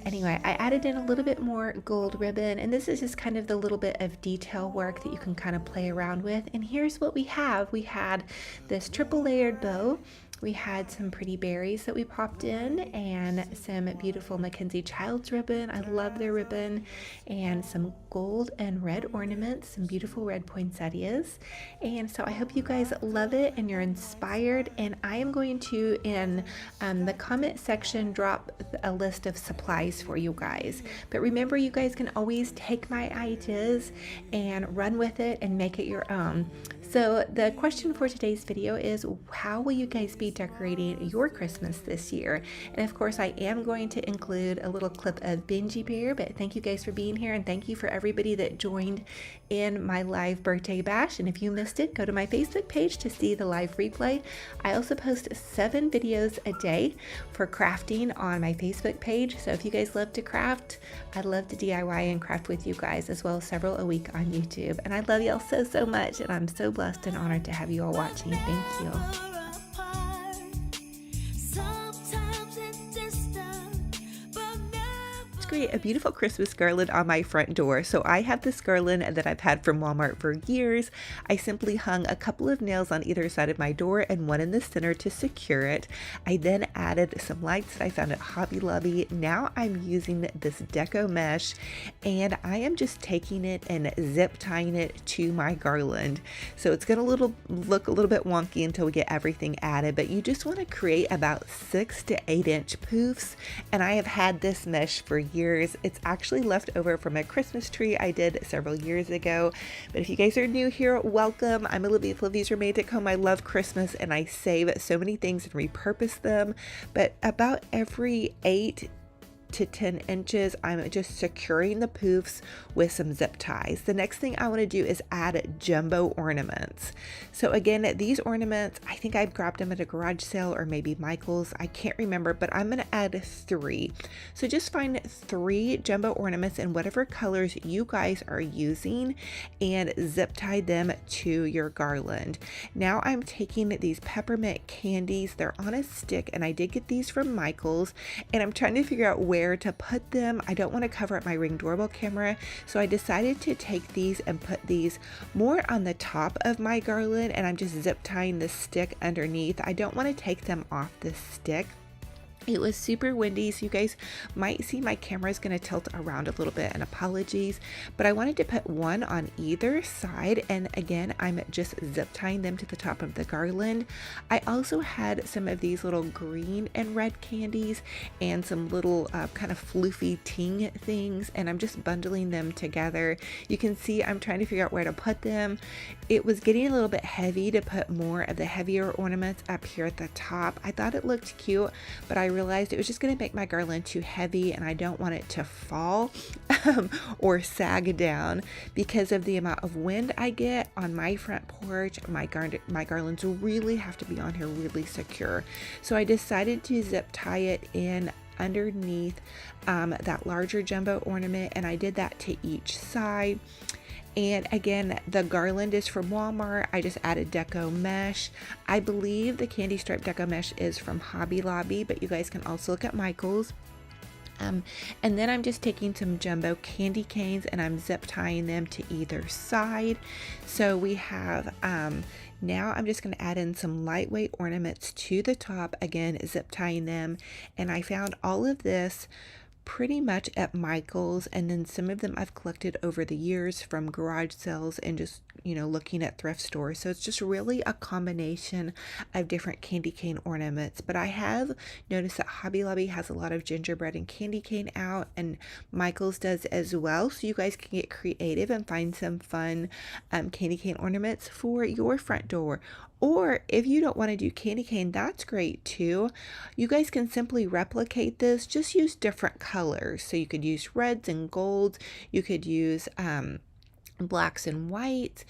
anyway, I added in a little bit more gold ribbon, and this is just kind of the little bit of detail work that you can kind of play around with. And here's what we have. We had this triple layered bow. We had some pretty berries that we popped in and some beautiful Mackenzie Childs ribbon. I love their ribbon. And some gold and red ornaments, some beautiful red poinsettias. And so I hope you guys love it and you're inspired. And I am going to, in the comment section, drop a list of supplies for you guys. But remember, you guys can always take my ideas and run with it and make it your own. So the question for today's video is, how will you guys be decorating your Christmas this year? And of course, I am going to include a little clip of Benji Bear, but thank you guys for being here, and thank you for everybody that joined in my live birthday bash. And if you missed it, go to my Facebook page to see the live replay. I also post 7 videos a day for crafting on my Facebook page. So if you guys love to craft, I'd love to DIY and craft with you guys, as well as several a week on YouTube. And I love y'all so, so much, and I'm so blessed and honored to have you all watching. Thank you. Create a beautiful Christmas garland on my front door. So I have this garland that I've had from Walmart for years. I simply hung a couple of nails on either side of my door and one in the center to secure it. I then added some lights that I found at Hobby Lobby. Now I'm using this deco mesh, and I am just taking it and zip tying it to my garland. So it's gonna look a little bit wonky until we get everything added, but you just want to create about 6 to 8 inch poofs. And I have had this mesh for years. It's actually left over from a Christmas tree I did several years ago. But if you guys are new here, welcome. I'm Olivia with Olivia's Romantic Home. I love Christmas and I save so many things and repurpose them. But about every 8 to 10 inches, I'm just securing the poofs with some zip ties. The next thing I want to do is add jumbo ornaments. So again, these ornaments, I think I grabbed them at a garage sale or maybe Michael's, I can't remember, but I'm going to add 3. So just find 3 jumbo ornaments in whatever colors you guys are using and zip tie them to your garland. Now I'm taking these peppermint candies. They're on a stick, and I did get these from Michael's, and I'm trying to figure out where to put them. I don't want to cover up my Ring doorbell camera, so I decided to take these and put these more on the top of my garland, and I'm just zip tying the stick underneath. I don't want to take them off the stick. It was super windy, so you guys might see my camera is going to tilt around a little bit, and apologies, but I wanted to put one on either side, and again, I'm just zip tying them to the top of the garland. I also had some of these little green and red candies and some little kind of floofy ting things, and I'm just bundling them together. You can see I'm trying to figure out where to put them. It was getting a little bit heavy to put more of the heavier ornaments up here at the top. I thought it looked cute, but I realized it was just going to make my garland too heavy, and I don't want it to fall or sag down because of the amount of wind I get on my front porch. My garlands really have to be on here really secure. So I decided to zip tie it in underneath that larger jumbo ornament, and I did that to each side. And again, the garland is from Walmart. I just added deco mesh. I believe the candy stripe deco mesh is from Hobby Lobby, but you guys can also look at Michael's. And then I'm just taking some jumbo candy canes and I'm zip tying them to either side. So we have, now I'm just going to add in some lightweight ornaments to the top, again, zip tying them. And I found all of this pretty much at Michael's, and then some of them I've collected over the years from garage sales and just, looking at thrift stores. So it's just really a combination of different candy cane ornaments. But I have noticed that Hobby Lobby has a lot of gingerbread and candy cane out, and Michael's does as well. So you guys can get creative and find some fun candy cane ornaments for your front door. Or if you don't want to do candy cane, that's great too. You guys can simply replicate this, just use different colors. So you could use reds and golds. You could use blacks and whites,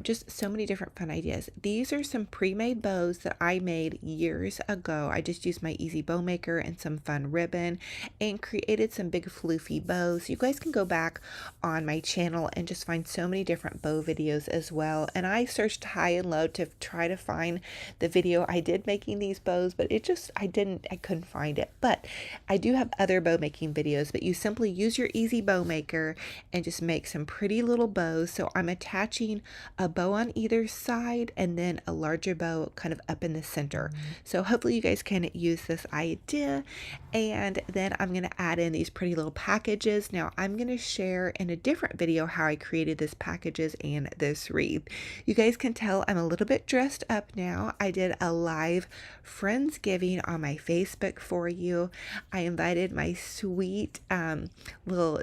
just so many different fun ideas. These are some pre-made bows that I made years ago. I just used my easy bow maker and some fun ribbon and created some big floofy bows. You guys can go back on my channel and just find so many different bow videos as well. And I searched high and low to try to find the video I did making these bows, but I couldn't find it. But I do have other bow making videos, but you simply use your easy bow maker and just make some pretty little bows. So I'm attaching a bow on either side and then a larger bow kind of up in the center. So hopefully you guys can use this idea. And then I'm going to add in these pretty little packages. Now I'm going to share in a different video how I created this packages and this wreath. You guys can tell I'm a little bit dressed up now. I did a live Friendsgiving on my Facebook for you. I invited my sweet little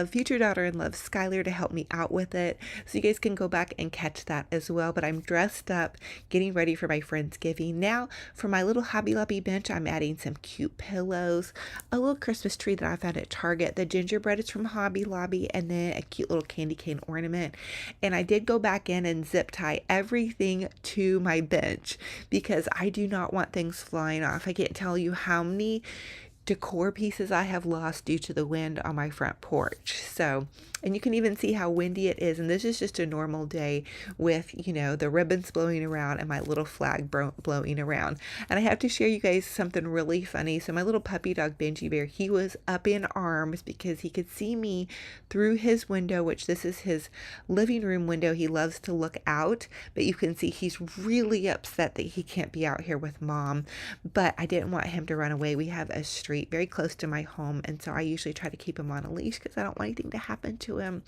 future daughter-in-law, Skylar, to help me out with it. So you guys can go back and catch that as well. But I'm dressed up, getting ready for my Friendsgiving. Now for my little Hobby Lobby bench, I'm adding some cute pillows, a little Christmas tree that I found at Target. The gingerbread is from Hobby Lobby, and then a cute little candy cane ornament. And I did go back in and zip tie everything to my bench because I do not want things flying off. I can't tell you how many decor pieces I have lost due to the wind on my front porch. So, and you can even see how windy it is. And this is just a normal day with, the ribbons blowing around and my little flag blowing around. And I have to share you guys something really funny. So my little puppy dog, Benji Bear, he was up in arms because he could see me through his window, which this is his living room window. He loves to look out, but you can see he's really upset that he can't be out here with Mom. But I didn't want him to run away. We have a street very close to my home, and so I usually try to keep him on a leash because I don't want anything to happen to him.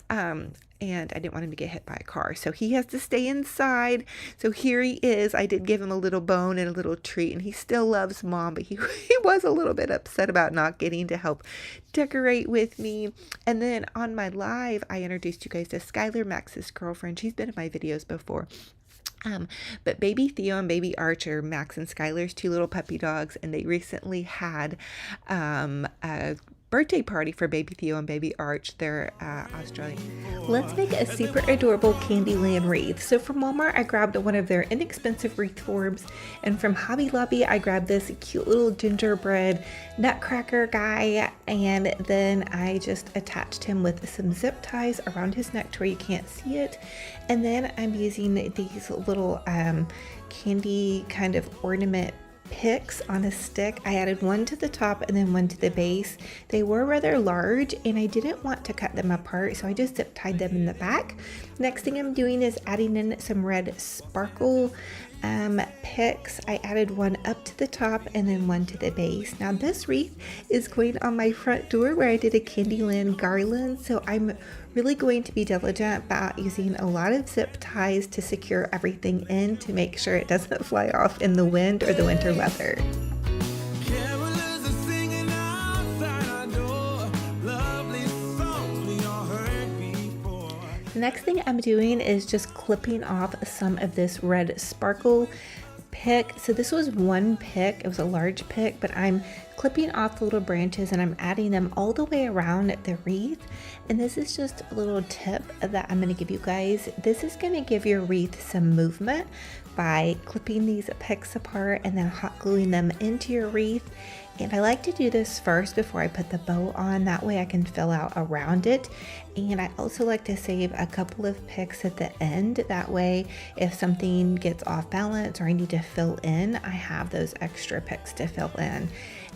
And I didn't want him to get hit by a car, so he has to stay inside. So here he is. I did give him a little bone and a little treat, and he still loves Mom, but he was a little bit upset about not getting to help decorate with me. And then on my live, I introduced you guys to Skylar, Max's girlfriend. She's been in my videos before. But baby Theo and baby Archer, Max and Skylar's two little puppy dogs, and they recently had a birthday party for baby Theo and baby Arch. They're Australian. Let's make a super adorable Candyland wreath. So from Walmart, I grabbed one of their inexpensive wreath forms, and from Hobby Lobby, I grabbed this cute little gingerbread nutcracker guy, and then I just attached him with some zip ties around his neck to where you can't see it. And then I'm using these little candy kind of ornament picks on a stick. I added one to the top and then one to the base. They were rather large and I didn't want to cut them apart, so I just zip tied them in the back. Next thing I'm doing is adding in some red sparkle picks. I added one up to the top and then one to the base. Now this wreath is going on my front door where I did a Candyland garland, so I'm really going to be diligent about using a lot of zip ties to secure everything in to make sure it doesn't fly off in the wind or the winter weather. Carolers are singing outside our door, lovely songs we all heard before. The next thing I'm doing is just clipping off some of this red sparkle pick. So this was one pick, it was a large pick, but I'm clipping off the little branches and I'm adding them all the way around the wreath. And this is just a little tip that I'm going to give you guys. This is going to give your wreath some movement by clipping these picks apart and then hot gluing them into your wreath. And I like to do this first before I put the bow on, that way I can fill out around it. And I also like to save a couple of picks at the end, that way if something gets off balance or I need to fill in, I have those extra picks to fill in.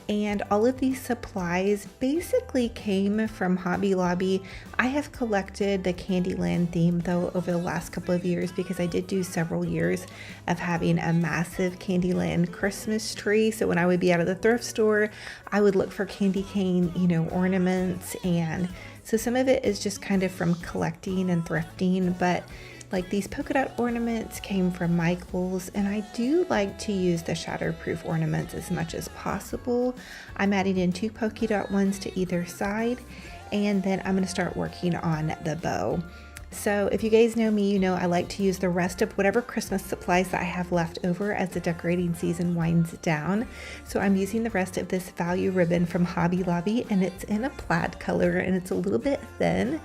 And all of these supplies basically came from Hobby Lobby. I have collected the Candyland theme though over the last couple of years because I did do several years of having a massive Candyland Christmas tree. So when I would be out of the thrift store, I would look for candy cane, ornaments. And so some of it is just kind of from collecting and thrifting, but like these polka dot ornaments came from Michael's, and I do like to use the shatterproof ornaments as much as possible. I'm adding in 2 polka dot ones to either side, and then I'm going to start working on the bow. So if you guys know me, you know I like to use the rest of whatever Christmas supplies that I have left over as the decorating season winds down. So I'm using the rest of this value ribbon from Hobby Lobby, and it's in a plaid color and it's a little bit thin,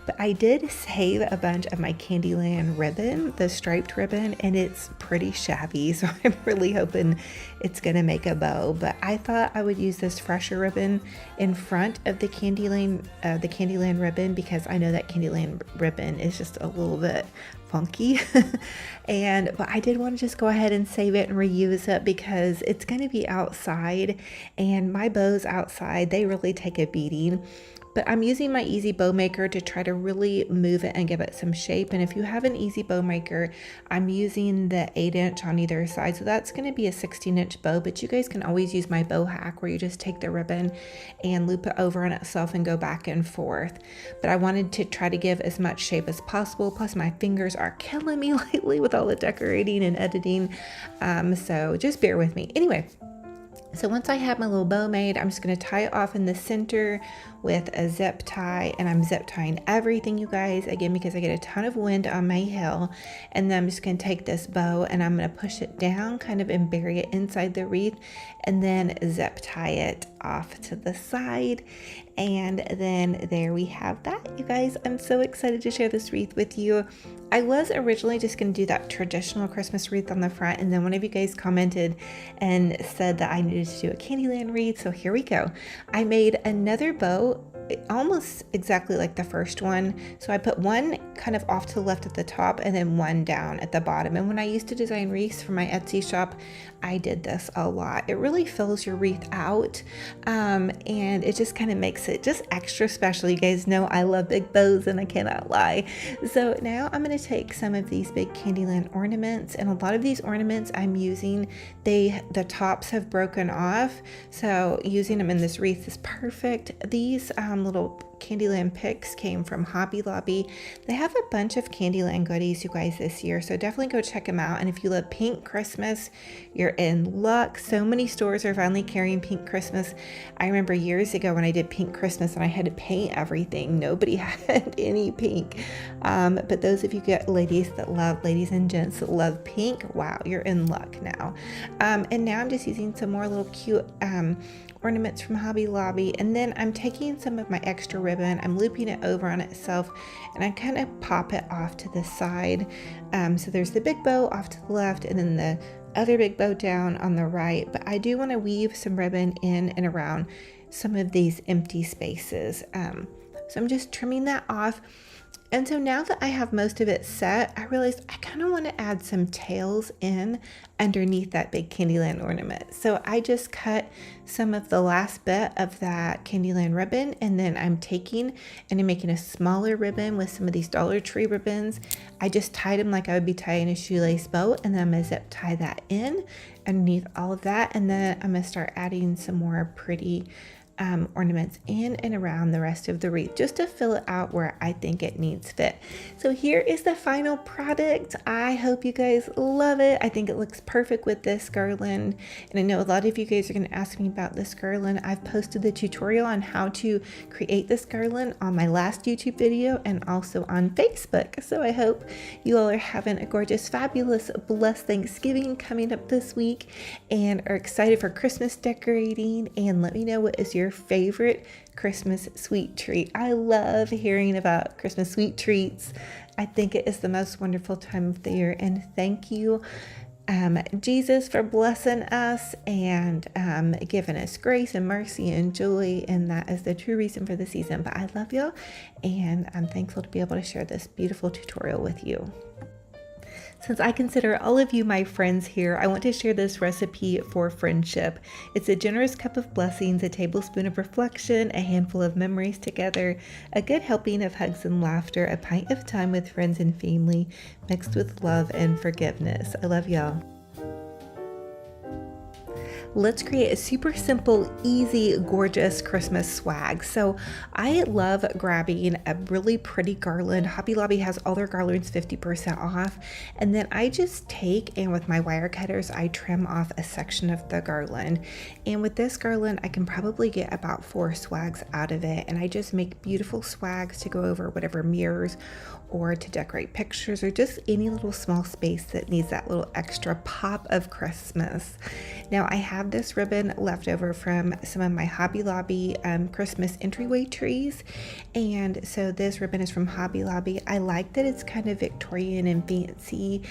but I did save a bunch of my Candyland ribbon, the striped ribbon, and it's pretty shabby. So I'm really hoping it's gonna make a bow, but I thought I would use this fresher ribbon in front of the Candyland ribbon because I know that Candyland ribbon is just a little bit funky. But I did want to just go ahead and save it and reuse it because it's going to be outside, and my bows outside, they really take a beating. But I'm using my Easy Bow Maker to try to really move it and give it some shape. And if you have an Easy Bow Maker, I'm using the 8-inch on either side. So that's going to be a 16-inch bow, but you guys can always use my bow hack where you just take the ribbon and loop it over on itself and go back and forth. But I wanted to try to give as much shape as possible. Plus my fingers are killing me lately with all the decorating and editing. So just bear with me. Anyway. So once I have my little bow made, I'm just going to tie it off in the center with a zip tie, and I'm zip tying everything, you guys, again, because I get a ton of wind on my hill. And then I'm just going to take this bow and I'm going to push it down kind of and bury it inside the wreath, and then zip tie it off to the side. And then there we have that, you guys. I'm so excited to share this wreath with you. I was originally just going to do that traditional Christmas wreath on the front, and then one of you guys commented and said that I needed to do a Candyland wreath, so here we go. I made another bow almost exactly like the first one. So I put one kind of off to the left at the top and then one down at the bottom. And when I used to design wreaths for my Etsy shop, I did this a lot. It really fills your wreath out, and it just kind of makes it just extra special. You guys know I love big bows and I cannot lie. So now I'm going to take some of these big Candyland ornaments, and a lot of these ornaments I'm using, the tops have broken off, so using them in this wreath is perfect. These little Candyland picks came from Hobby Lobby. They have a bunch of Candyland goodies, you guys, this year, so definitely go check them out. And if you love pink Christmas, you're in luck. So many stores are finally carrying pink Christmas. I remember years ago when I did pink Christmas and I had to paint everything. Nobody had any pink. But those of you ladies and gents that love pink, wow, you're in luck now. And now I'm just using some more little cute ornaments from Hobby Lobby, and then I'm taking some of my extra ribbon, I'm looping it over on itself, and I kind of pop it off to the side. So there's the big bow off to the left and then the other big bow down on the right, but I do want to weave some ribbon in and around some of these empty spaces. So I'm just trimming that off. And so now that I have most of it set, I realized I kind of want to add some tails in underneath that big Candyland ornament. So I just cut some of the last bit of that Candyland ribbon, and then I'm taking and I'm making a smaller ribbon with some of these Dollar Tree ribbons. I just tied them like I would be tying a shoelace bow, and then I'm going to zip tie that in underneath all of that. And then I'm going to start adding some more pretty ornaments in and around the rest of the wreath, just to fill it out where I think it needs fit. So here is the final product. I hope you guys love it. I think it looks perfect with this garland, and I know a lot of you guys are going to ask me about this garland. I've posted the tutorial on how to create this garland on my last YouTube video and also on Facebook. So I hope you all are having a gorgeous, fabulous, blessed Thanksgiving coming up this week and are excited for Christmas decorating. And let me know what is your favorite Christmas sweet treat. I love hearing about Christmas sweet treats. I think it is the most wonderful time of the year, and thank you, Jesus, for blessing us and giving us grace and mercy and joy, and that is the true reason for the season. But I love y'all, and I'm thankful to be able to share this beautiful tutorial with you. Since I consider all of you my friends here, I want to share this recipe for friendship. It's a generous cup of blessings, a tablespoon of reflection, a handful of memories together, a good helping of hugs and laughter, a pint of time with friends and family, mixed with love and forgiveness. I love y'all. Let's create a super simple, easy, gorgeous Christmas swag. So I love grabbing a really pretty garland. Hobby Lobby has all their garlands 50% off. And then I just take and with my wire cutters, I trim off a section of the garland. And with this garland, I can probably get about 4 swags out of it. And I just make beautiful swags to go over whatever mirrors or to decorate pictures or just any little small space that needs that little extra pop of Christmas. Now I have this ribbon left over from some of my Hobby Lobby Christmas entryway trees, and so this ribbon is from Hobby Lobby. I like that it's kind of Victorian and fancy,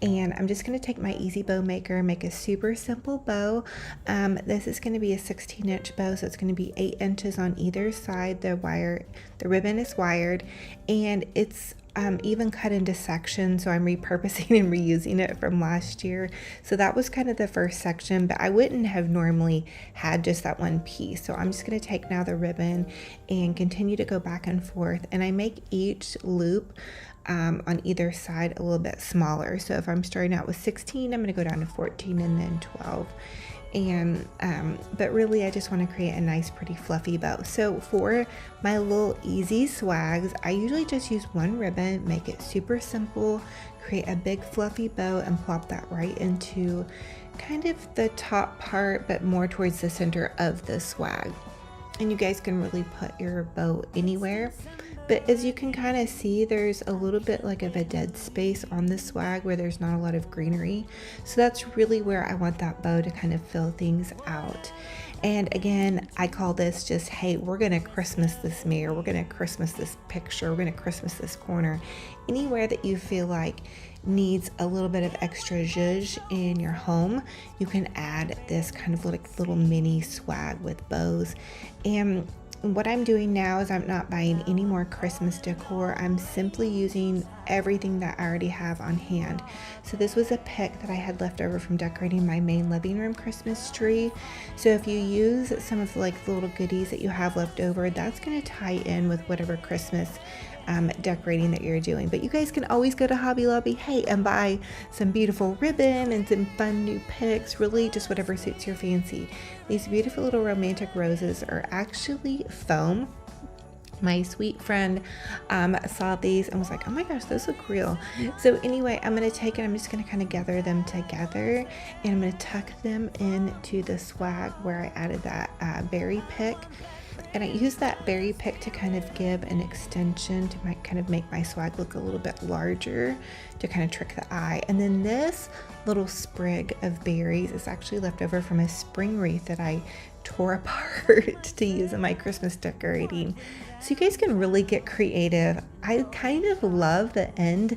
and I'm just going to take my Easy Bow Maker, make a super simple bow. This is going to be a 16-inch bow, so it's going to be 8 inches on either side. The ribbon is wired, and it's even cut into sections, so I'm repurposing and reusing it from last year. So that was kind of the first section, but I wouldn't have normally had just that one piece. So I'm just going to take now the ribbon and continue to go back and forth, and I make each loop on either side a little bit smaller. So if I'm starting out with 16, I'm going to go down to 14 and then 12. And but really I just want to create a nice pretty fluffy bow. So for my little easy swags, I usually just use one ribbon, make it super simple, create a big fluffy bow and plop that right into kind of the top part, but more towards the center of the swag. And you guys can really put your bow anywhere. But as you can kind of see, there's a little bit like of a dead space on the swag where there's not a lot of greenery. So that's really where I want that bow to kind of fill things out. And again, I call this just, hey, we're going to Christmas this mirror. We're going to Christmas this picture. We're going to Christmas this corner. Anywhere that you feel like needs a little bit of extra zhuzh in your home, you can add this kind of like little mini swag with bows. And what I'm doing now is I'm not buying any more Christmas decor. I'm simply using everything that I already have on hand. So this was a pick that I had left over from decorating my main living room Christmas tree. So if you use some of the little goodies that you have left over, that's going to tie in with whatever Christmas decorating that you're doing. But you guys can always go to Hobby Lobby, hey, and buy some beautiful ribbon and some fun new picks, really just whatever suits your fancy. These beautiful little romantic roses are actually foam. My sweet friend saw these and was like, oh my gosh, those look real. So anyway, I'm going to take it, I'm just going to kind of gather them together, and I'm going to tuck them into the swag where I added that berry pick. And I use that berry pick to kind of give an extension to kind of make my swag look a little bit larger to kind of trick the eye. And then this little sprig of berries is actually left over from a spring wreath that I tore apart to use in my Christmas decorating. So you guys can really get creative. I kind of love the end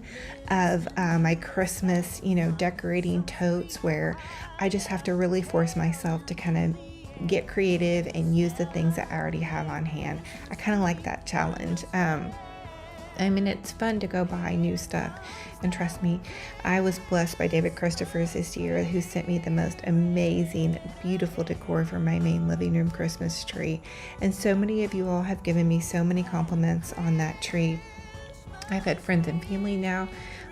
of my Christmas, decorating totes where I just have to really force myself to kind of get creative and use the things that I already have on hand. I kind of like that challenge. I mean, it's fun to go buy new stuff, and trust me, I was blessed by David Christopher's this year, who sent me the most amazing, beautiful decor for my main living room Christmas tree. And so many of you all have given me so many compliments on that tree. I've had friends and family now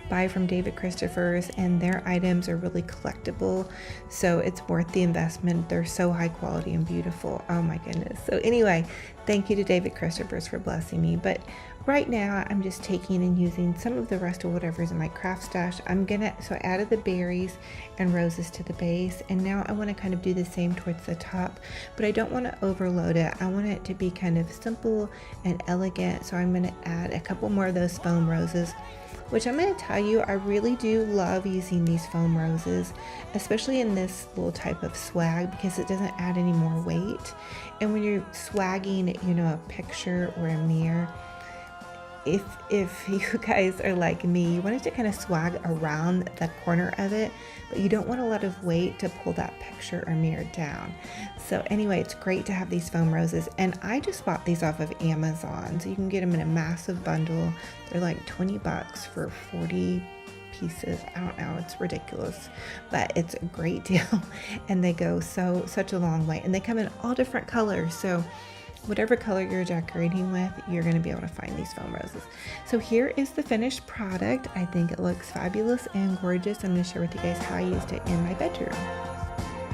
buy from David Christopher's, and their items are really collectible, so it's worth the investment. They're so high quality and beautiful. Oh my goodness. So anyway, thank you to David Christopher's for blessing me. But right now I'm just taking and using some of the rest of whatever's in my craft stash. So I added the berries and roses to the base, and now I want to kind of do the same towards the top, but I don't want to overload it. I want it to be kind of simple and elegant, so I'm going to add a couple more of those foam roses, which I'm going to tell you, I really do love using these foam roses, especially in this little type of swag, because it doesn't add any more weight. And when you're swagging, a picture or a mirror, if you guys are like me, you want it to kind of swag around the corner of it, but you don't want a lot of weight to pull that picture or mirror down. So anyway, it's great to have these foam roses, and I just bought these off of Amazon, so you can get them in a massive bundle. They're like $20 for 40 pieces. I don't know, it's ridiculous, but it's a great deal. And they go such a long way, and they come in all different colors. So whatever color you're decorating with, you're going to be able to find these foam roses. So here is the finished product. I think it looks fabulous and gorgeous. I'm going to share with you guys how I used it in my bedroom.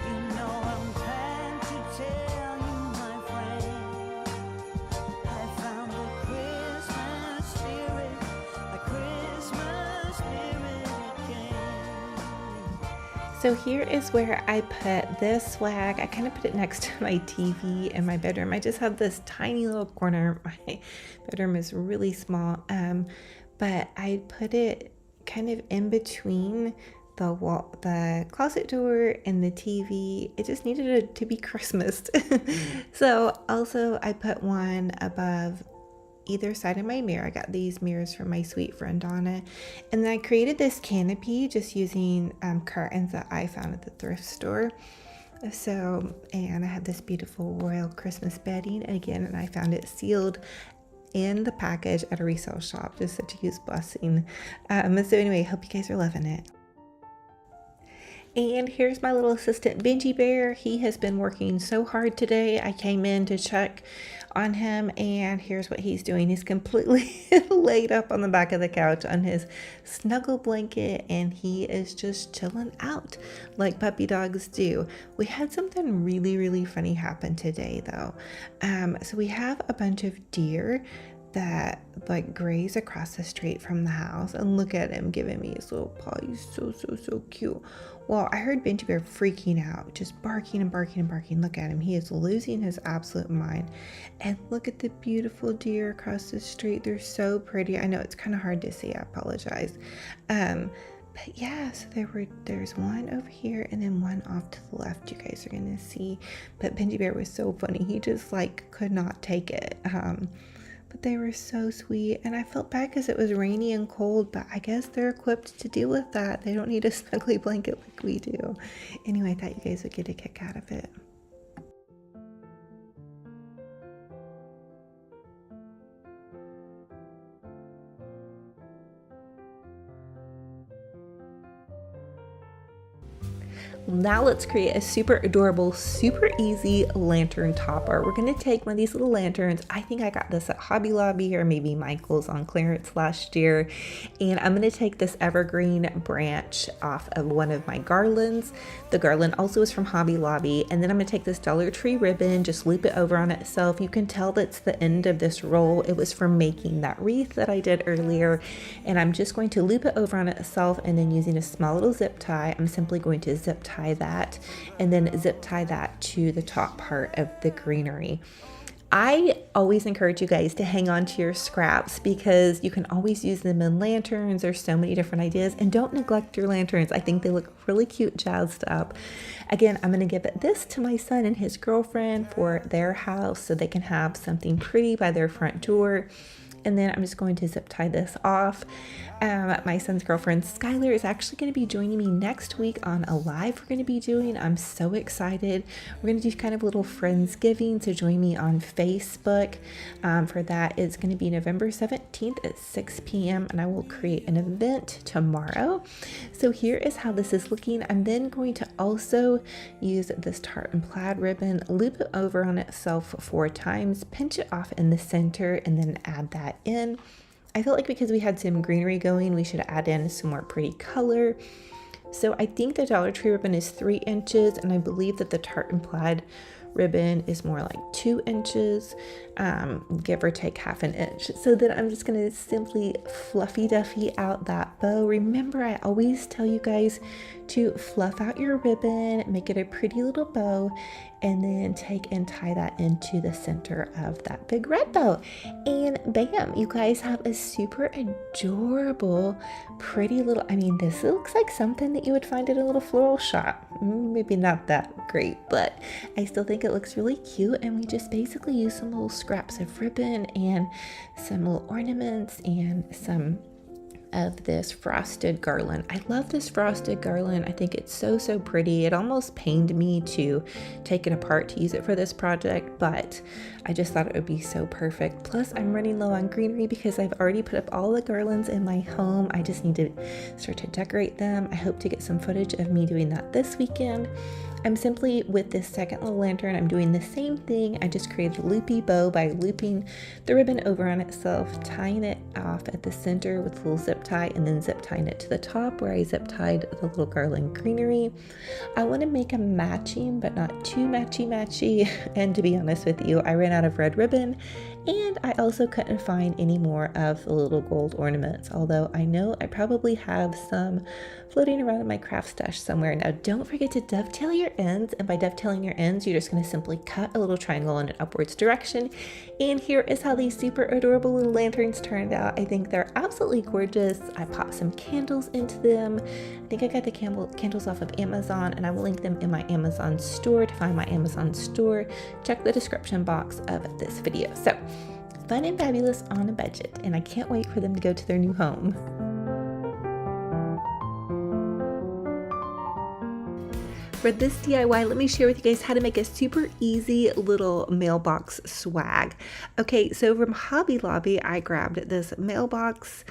You know I'm trying to tell you, my friend, I found the Christmas spirit again. So here is where I put this swag. I kind of put it next to my TV in my bedroom. I just have this tiny little corner. My bedroom is really small, but I put it kind of in between the wall, the closet door and the TV. It just needed it to be Christmas. So also I put one above either side of my mirror. I got these mirrors from my sweet friend Donna, and then I created this canopy just using curtains that I found at the thrift store. So, and I have this beautiful royal Christmas bedding again, and I found it sealed in the package at a resale shop. Just such a huge blessing. So anyway, hope you guys are loving it. And here's my little assistant Benji Bear. He has been working so hard today. I came in to check on him, and here's what he's doing. He's completely laid up on the back of the couch on his snuggle blanket, and he is just chilling out like puppy dogs do. We had something really funny happen today though. So we have a bunch of deer that like graze across the street from the house, and look at him giving me his little paw. He's so cute. Well, I heard Benji Bear freaking out, just barking and barking and barking. Look at him. He is losing his absolute mind. And look at the beautiful deer across the street. They're so pretty. I know it's kind of hard to see. I apologize. But yeah, so there's one over here and then one off to the left. You guys are going to see. But Benji Bear was so funny. He just like could not take it. But they were so sweet, and I felt bad because it was rainy and cold, but I guess they're equipped to deal with that. They don't need a snuggly blanket like we do. Anyway, I thought you guys would get a kick out of it. Now let's create a super adorable, super easy lantern topper. We're going to take one of these little lanterns. I think I got this at Hobby Lobby or maybe Michael's on clearance last year. And I'm going to take this evergreen branch off of one of my garlands. The garland also is from Hobby Lobby. And then I'm going to take this Dollar Tree ribbon, just loop it over on itself. You can tell that's the end of this roll. It was from making that wreath that I did earlier. And I'm just going to loop it over on itself, and then using a small little zip tie, I'm simply going to zip tie that and then zip tie that to the top part of the greenery. I always encourage you guys to hang on to your scraps because you can always use them in lanterns. There's so many different ideas, and don't neglect your lanterns. I think they look really cute jazzed up. Again, I'm going to give this to my son and his girlfriend for their house so they can have something pretty by their front door. And then I'm just going to zip tie this off. My son's girlfriend Skylar is actually going to be joining me next week on a live we're going to be doing. I'm so excited. We're going to do kind of a little Friendsgiving, so join me on Facebook for that. It's going to be November 17th at 6 p.m. and I will create an event tomorrow. So here is how this is looking. I'm then going to also use this tartan plaid ribbon, loop it over on itself 4 times, pinch it off in the center, and then add that in. I felt like because we had some greenery going, we should add in some more pretty color. So I think the Dollar Tree ribbon is 3 inches, and I believe that the tartan plaid ribbon is more like 2 inches, give or take half an inch. So then I'm just going to simply fluffy duffy out that bow. Remember, I always tell you guys to fluff out your ribbon, make it a pretty little bow, and then take and tie that into the center of that big red bow. And bam, you guys have a super adorable, pretty little, I mean, this looks like something that you would find at a little floral shop. Maybe not that great, but I still think it looks really cute. And we just basically use some little scraps of ribbon and some little ornaments and some of this frosted garland. I love this frosted garland. I think it's so pretty. It almost pained me to take it apart to use it for this project, but I just thought it would be so perfect. Plus, I'm running low on greenery because I've already put up all the garlands in my home. I just need to start to decorate them. I hope to get some footage of me doing that this weekend. I'm simply, with this second little lantern, I'm doing the same thing. I just created a loopy bow by looping the ribbon over on itself, tying it off at the center with a little zip tie, and then zip tying it to the top where I zip tied the little garland greenery. I want to make a matching, but not too matchy. And to be honest with you, I ran out of red ribbon, and I also couldn't find any more of the little gold ornaments, although I know I probably have some floating around in my craft stash somewhere. Now, don't forget to dovetail your ends, and by dovetailing your ends, you're just going to simply cut a little triangle in an upwards direction. And here is how these super adorable little lanterns turned out. I think they're absolutely gorgeous. I popped some candles into them. I think I got the candles off of Amazon, and I will link them in my Amazon store. To find my Amazon store, check the description box of this video. So, fun and fabulous on a budget, and I can't wait for them to go to their new home. For this DIY, let me share with you guys how to make a super easy little mailbox swag. Okay, so from Hobby Lobby, I grabbed this mailbox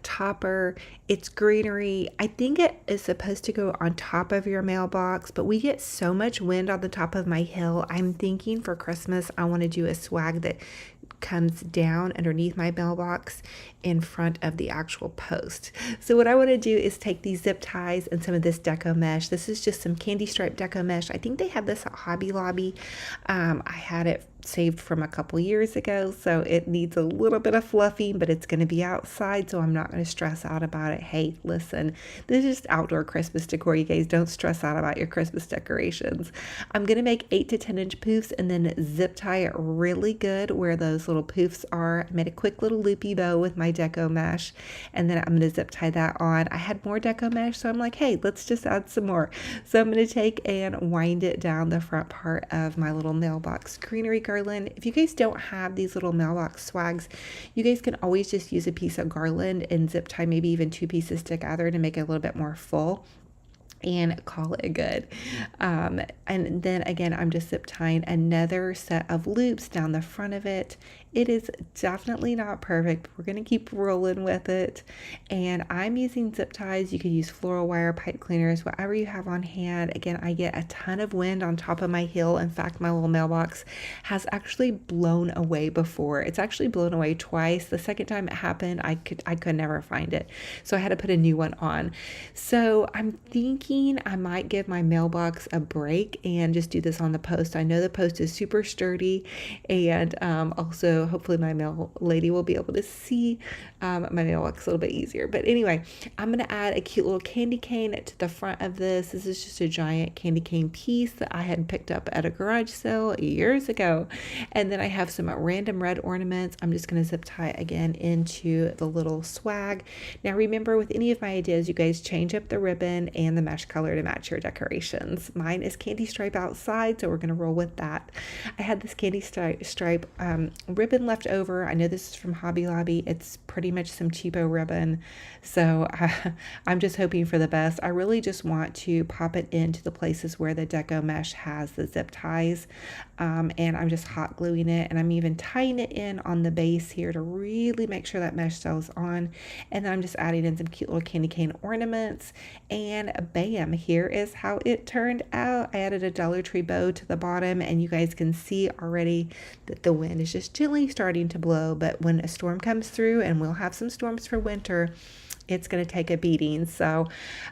topper. It's greenery. I think it is supposed to go on top of your mailbox, but we get so much wind on the top of my hill. I'm thinking for Christmas, I want to do a swag that comes down underneath my mailbox in front of the actual post. So what I want to do is take these zip ties and some of this deco mesh. This is just some candy stripe deco mesh. I think they have this at Hobby Lobby. I had it saved from a couple years ago, so it needs a little bit of fluffing, but it's going to be outside, so I'm not going to stress out about it. Hey, listen, this is just outdoor Christmas decor. You guys don't stress out about your Christmas decorations. I'm going to make 8 to 10 inch poofs and then zip tie it really good where those little poofs are. I made a quick little loopy bow with my deco mesh, and then I'm going to zip tie that on. I had more deco mesh, so I'm like, hey, let's just add some more. So I'm going to take and wind it down the front part of my little mailbox greenery garland. If you guys don't have these little mailbox swags, you guys can always just use a piece of garland and zip tie maybe even 2 pieces together to make it a little bit more full and call it good. And then again, I'm just zip tying another set of loops down the front of it. It is definitely not perfect, but we're going to keep rolling with it. And I'm using zip ties. You could use floral wire, pipe cleaners, whatever you have on hand. Again, I get a ton of wind on top of my hill. In fact, my little mailbox has actually blown away before. It's actually blown away twice. The second time it happened, I could never find it. So I had to put a new one on. So I'm thinking I might give my mailbox a break and just do this on the post. I know the post is super sturdy, and also hopefully my mail lady will be able to see my mailbox a little bit easier. But anyway, I'm going to add a cute little candy cane to the front of this. This is just a giant candy cane piece that I had picked up at a garage sale years ago. And then I have some random red ornaments. I'm just going to zip tie again into the little swag. Now remember, with any of my ideas, you guys change up the ribbon and the mesh color to match your decorations. Mine is candy stripe outside, so we're going to roll with that. I had this candy stripe ribbon left over. I know this is from Hobby Lobby. It's pretty much some cheapo ribbon, so I'm just hoping for the best. I really just want to pop it into the places where the deco mesh has the zip ties, and I'm just hot gluing it, and I'm even tying it in on the base here to really make sure that mesh stays on. And then I'm just adding in some cute little candy cane ornaments, and bam, here is how it turned out. I added a Dollar Tree bow to the bottom, and you guys can see already that the wind is just gently starting to blow. But when a storm comes through, and we'll have some storms for winter, it's going to take a beating. So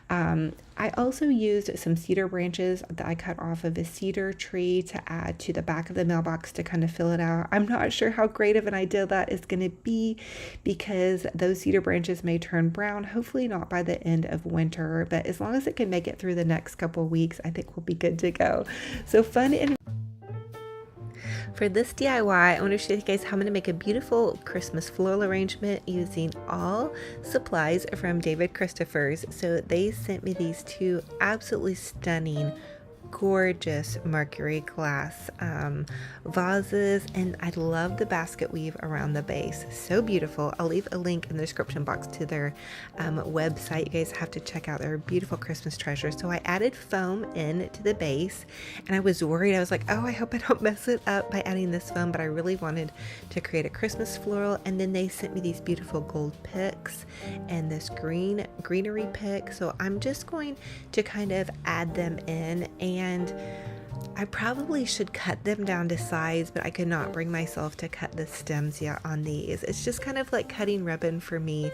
I also used some cedar branches that I cut off of a cedar tree to add to the back of the mailbox to kind of fill it out. I'm not sure how great of an idea that is going to be because those cedar branches may turn brown, hopefully not by the end of winter, but as long as it can make it through the next couple of weeks, I think we'll be good to go. So fun and for this DIY, I want to show you guys how I'm going to make a beautiful Christmas floral arrangement using all supplies from David Christopher's. So they sent me these 2 absolutely stunning gorgeous mercury glass vases, and I love the basket weave around the base. So beautiful. I'll leave a link in the description box to their website. You guys have to check out their beautiful Christmas treasures. So I added foam in to the base, and I was worried. I was like, oh, I hope I don't mess it up by adding this foam, but I really wanted to create a Christmas floral. And then they sent me these beautiful gold picks and this greenery pick. So I'm just going to kind of add them in, and I probably should cut them down to size, but I could not bring myself to cut the stems yet on these. It's just kind of like cutting ribbon for me.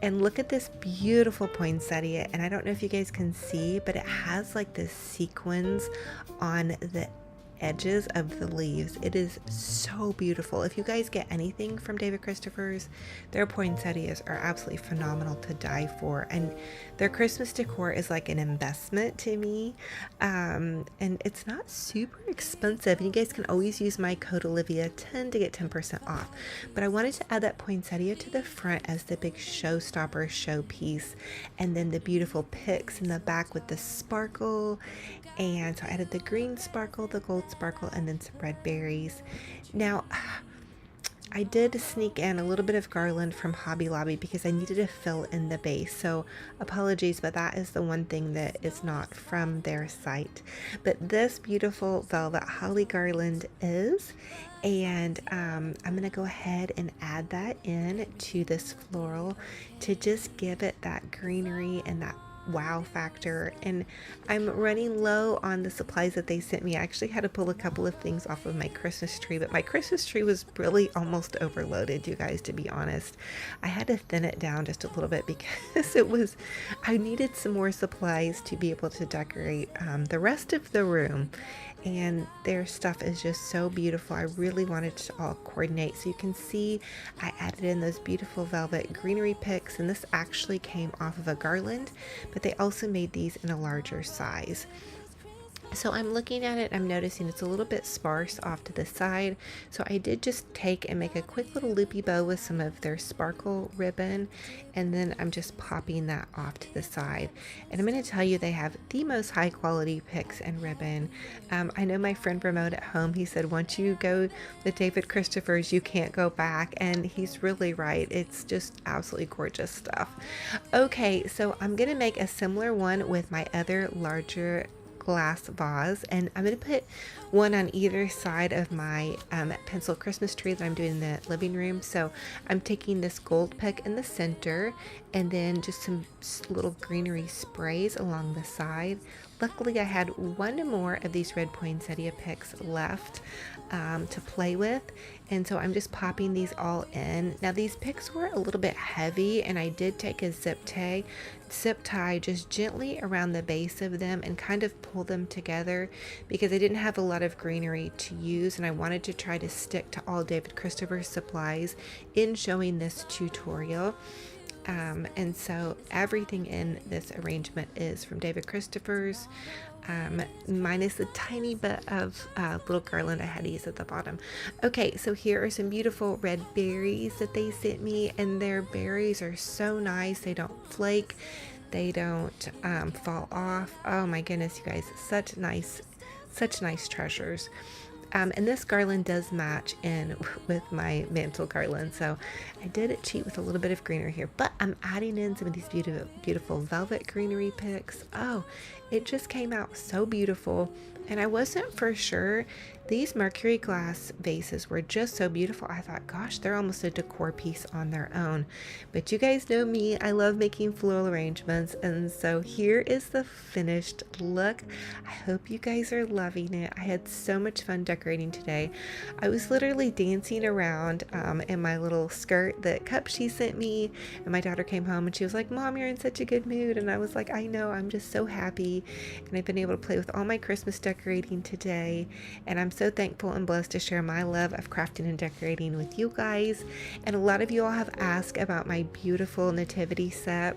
And look at this beautiful poinsettia, and I don't know if you guys can see, but it has like this sequins on the edges of the leaves. It is so beautiful. If you guys get anything from David Christopher's, their poinsettias are absolutely phenomenal to die for, and their Christmas decor is like an investment to me, and it's not super expensive, and you guys can always use my code Olivia10 to get 10% off. But I wanted to add that poinsettia to the front as the big showstopper showpiece, and then the beautiful picks in the back with the sparkle. And so I added the green sparkle, the gold sparkle, and then some red berries. Now, I did sneak in a little bit of garland from Hobby Lobby because I needed to fill in the base. So apologies, but that is the one thing that is not from their site. But this beautiful velvet holly garland is, and I'm going to go ahead and add that in to this floral to just give it that greenery and that wow factor. And I'm running low on the supplies that they sent me. I actually had to pull a couple of things off of my Christmas tree, but my Christmas tree was really almost overloaded, you guys, to be honest. I had to thin it down just a little bit because I needed some more supplies to be able to decorate the rest of the room. And their stuff is just so beautiful. I really wanted to all coordinate. So you can see I added in those beautiful velvet greenery picks, and this actually came off of a garland, but they also made these in a larger size. So I'm looking at it, I'm noticing it's a little bit sparse off to the side. So I did just take and make a quick little loopy bow with some of their sparkle ribbon, and then I'm just popping that off to the side. And I'm going to tell you, they have the most high quality picks and ribbon. I know my friend Ramon at home, he said once you go with David Christopher's, you can't go back, and he's really right. It's just absolutely gorgeous stuff. Okay, so I'm going to make a similar one with my other larger glass vase, and I'm going to put one on either side of my pencil Christmas tree that I'm doing in the living room. So I'm taking this gold pick in the center, and then just some little greenery sprays along the side. Luckily I had one more of these red poinsettia picks left to play with, and so I'm just popping these all in. Now these picks were a little bit heavy, and I did take a zip tie just gently around the base of them and kind of pull them together because I didn't have a lot of greenery to use, and I wanted to try to stick to all David Christopher's supplies in showing this tutorial. And so everything in this arrangement is from David Christopher's, minus a tiny bit of little garland I had to use at the bottom. Okay, so here are some beautiful red berries that they sent me, and their berries are so nice. They don't flake, they don't fall off. Oh my goodness, you guys, such nice treasures. And this garland does match in with my mantle garland, so I did cheat with a little bit of greenery here, but I'm adding in some of these beautiful velvet greenery picks. Oh, it just came out so beautiful, and I wasn't for sure. These mercury glass vases were just so beautiful. I thought, gosh, they're almost a decor piece on their own. But you guys know me, I love making floral arrangements, and so here is the finished look. I hope you guys are loving it. I had so much fun decorating today. I was literally dancing around in my little skirt that cup she sent me, and my daughter came home and she was like, Mom, you're in such a good mood. And I was like, I know, I'm just so happy, and I've been able to play with all my Christmas decorating today, and I'm so thankful and blessed to share my love of crafting and decorating with you guys. And a lot of you all have asked about my beautiful nativity set.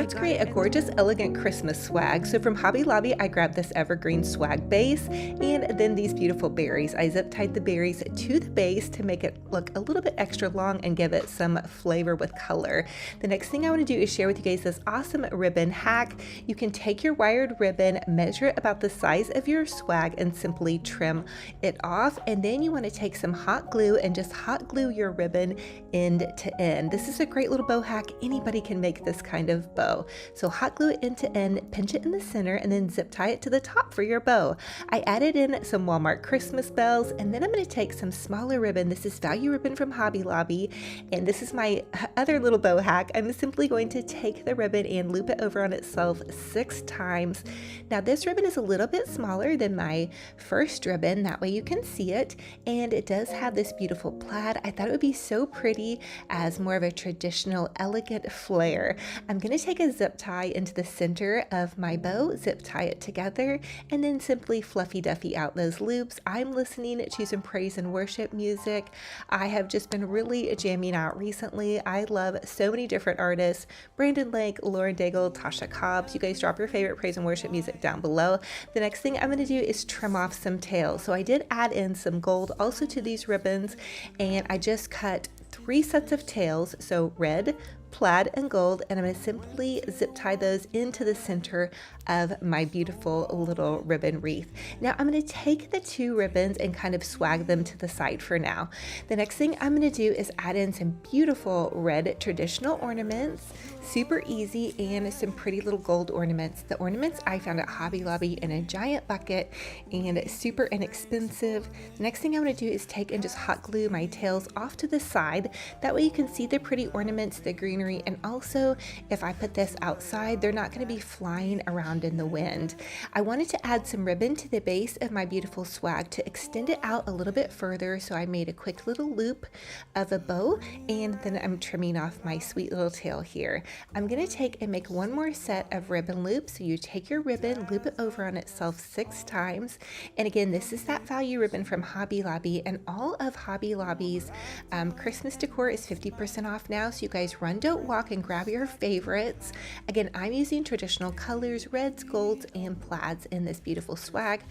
Let's create a gorgeous, elegant Christmas swag. So from Hobby Lobby, I grabbed this evergreen swag base and then these beautiful berries. I zip tied the berries to the base to make it look a little bit extra long and give it some flavor with color. The next thing I want to do is share with you guys this awesome ribbon hack. You can take your wired ribbon, measure it about the size of your swag, and simply trim it off. And then you want to take some hot glue and just hot glue your ribbon end to end. This is a great little bow hack. Anybody can make this kind of bow. So hot glue it end to end, pinch it in the center, and then zip tie it to the top for your bow. I added in some Walmart Christmas bells, and then I'm going to take some smaller ribbon. This is value ribbon from Hobby Lobby, and this is my other little bow hack. I'm simply going to take the ribbon and loop it over on itself 6 times. Now this ribbon is a little bit smaller than my first ribbon, that way you can see it, and it does have this beautiful plaid. I thought it would be so pretty as more of a traditional, elegant flare. I'm going to take a zip tie into the center of my bow, zip tie it together, and then simply fluffy duffy out those loops. I'm listening to some praise and worship music. I have just been really jamming out recently. I love so many different artists: Brandon Lake, Lauren Daigle, Tasha Cobbs. You guys drop your favorite praise and worship music down below. The next thing I'm going to do is trim off some tails. So I did add in some gold also to these ribbons, and I just cut 3 sets of tails, so red, plaid, and gold, and I'm going to simply zip tie those into the center of my beautiful little ribbon wreath. Now I'm going to take the 2 ribbons and kind of swag them to the side for now. The next thing I'm going to do is add in some beautiful red traditional ornaments, super easy, and some pretty little gold ornaments. The ornaments I found at Hobby Lobby in a giant bucket and super inexpensive. The next thing I'm going to do is take and just hot glue my tails off to the side. That way you can see the pretty ornaments, the greenery, and also if I put this outside, they're not going to be flying around in the wind. I wanted to add some ribbon to the base of my beautiful swag to extend it out a little bit further, so I made a quick little loop of a bow, and then I'm trimming off my sweet little tail here. I'm going to take and make one more set of ribbon loops. So you take your ribbon, loop it over on itself 6 times, and again, this is that value ribbon from Hobby Lobby, and all of Hobby Lobby's Christmas decor is 50% off now, so you guys run, don't walk, and grab your favorites. Again, I'm using traditional colors, reds, golds, and plaids in this beautiful swag.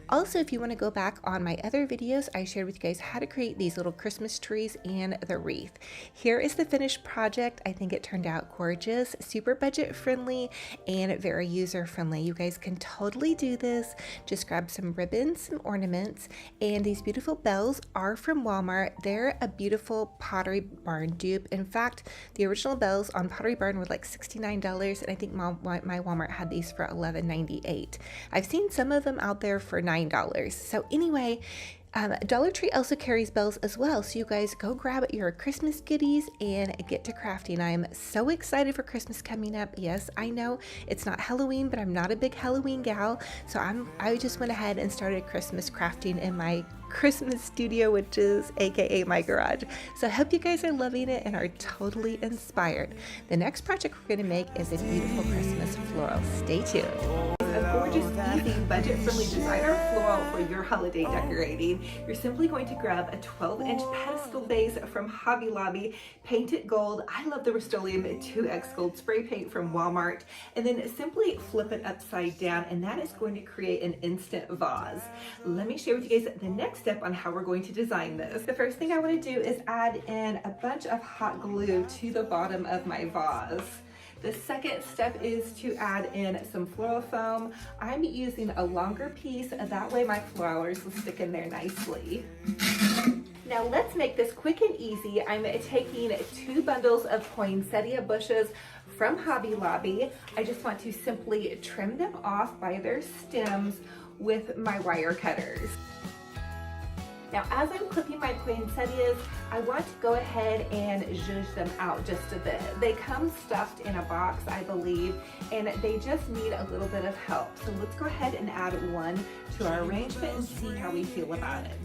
Also, if you want to go back on my other videos, I shared with you guys how to create these little Christmas trees and the wreath. Here is the finished project. I think it turned out gorgeous, super budget friendly, and very user friendly. You guys can totally do this. Just grab some ribbons, some ornaments, and these beautiful bells are from Walmart. They're a beautiful Pottery Barn dupe. In fact, the original bells on Pottery Barn were like $69, and I think my Walmart had these for $11.98. I've seen some of them out there for $9. So anyway, Dollar Tree also carries bells as well, so you guys go grab your Christmas goodies and get to crafting. I am so excited for Christmas coming up. Yes, I know it's not Halloween, but I'm not a big Halloween gal, so I just went ahead and started Christmas crafting in my Christmas studio, which is aka my garage. So I hope you guys are loving it and are totally inspired. The next project we're going to make is a beautiful Christmas floral. Stay tuned. A gorgeous, easy, budget-friendly designer floral for your holiday decorating. You're simply going to grab a 12-inch pedestal base from Hobby Lobby, paint it gold. I love the Rust-Oleum 2X Gold spray paint from Walmart, and then simply flip it upside down, and that is going to create an instant vase. Let me share with you guys the next step on how we're going to design this. The first thing I want to do is add in a bunch of hot glue to the bottom of my vase. The second step is to add in some floral foam. I'm using a longer piece, that way my flowers will stick in there nicely. Now let's make this quick and easy. I'm taking 2 bundles of poinsettia bushes from Hobby Lobby. I just want to simply trim them off by their stems with my wire cutters. Now, as I'm clipping my poinsettias, I want to go ahead and zhuzh them out just a bit. They come stuffed in a box, I believe, and they just need a little bit of help. So let's go ahead and add one to our arrangement and see how we feel about it.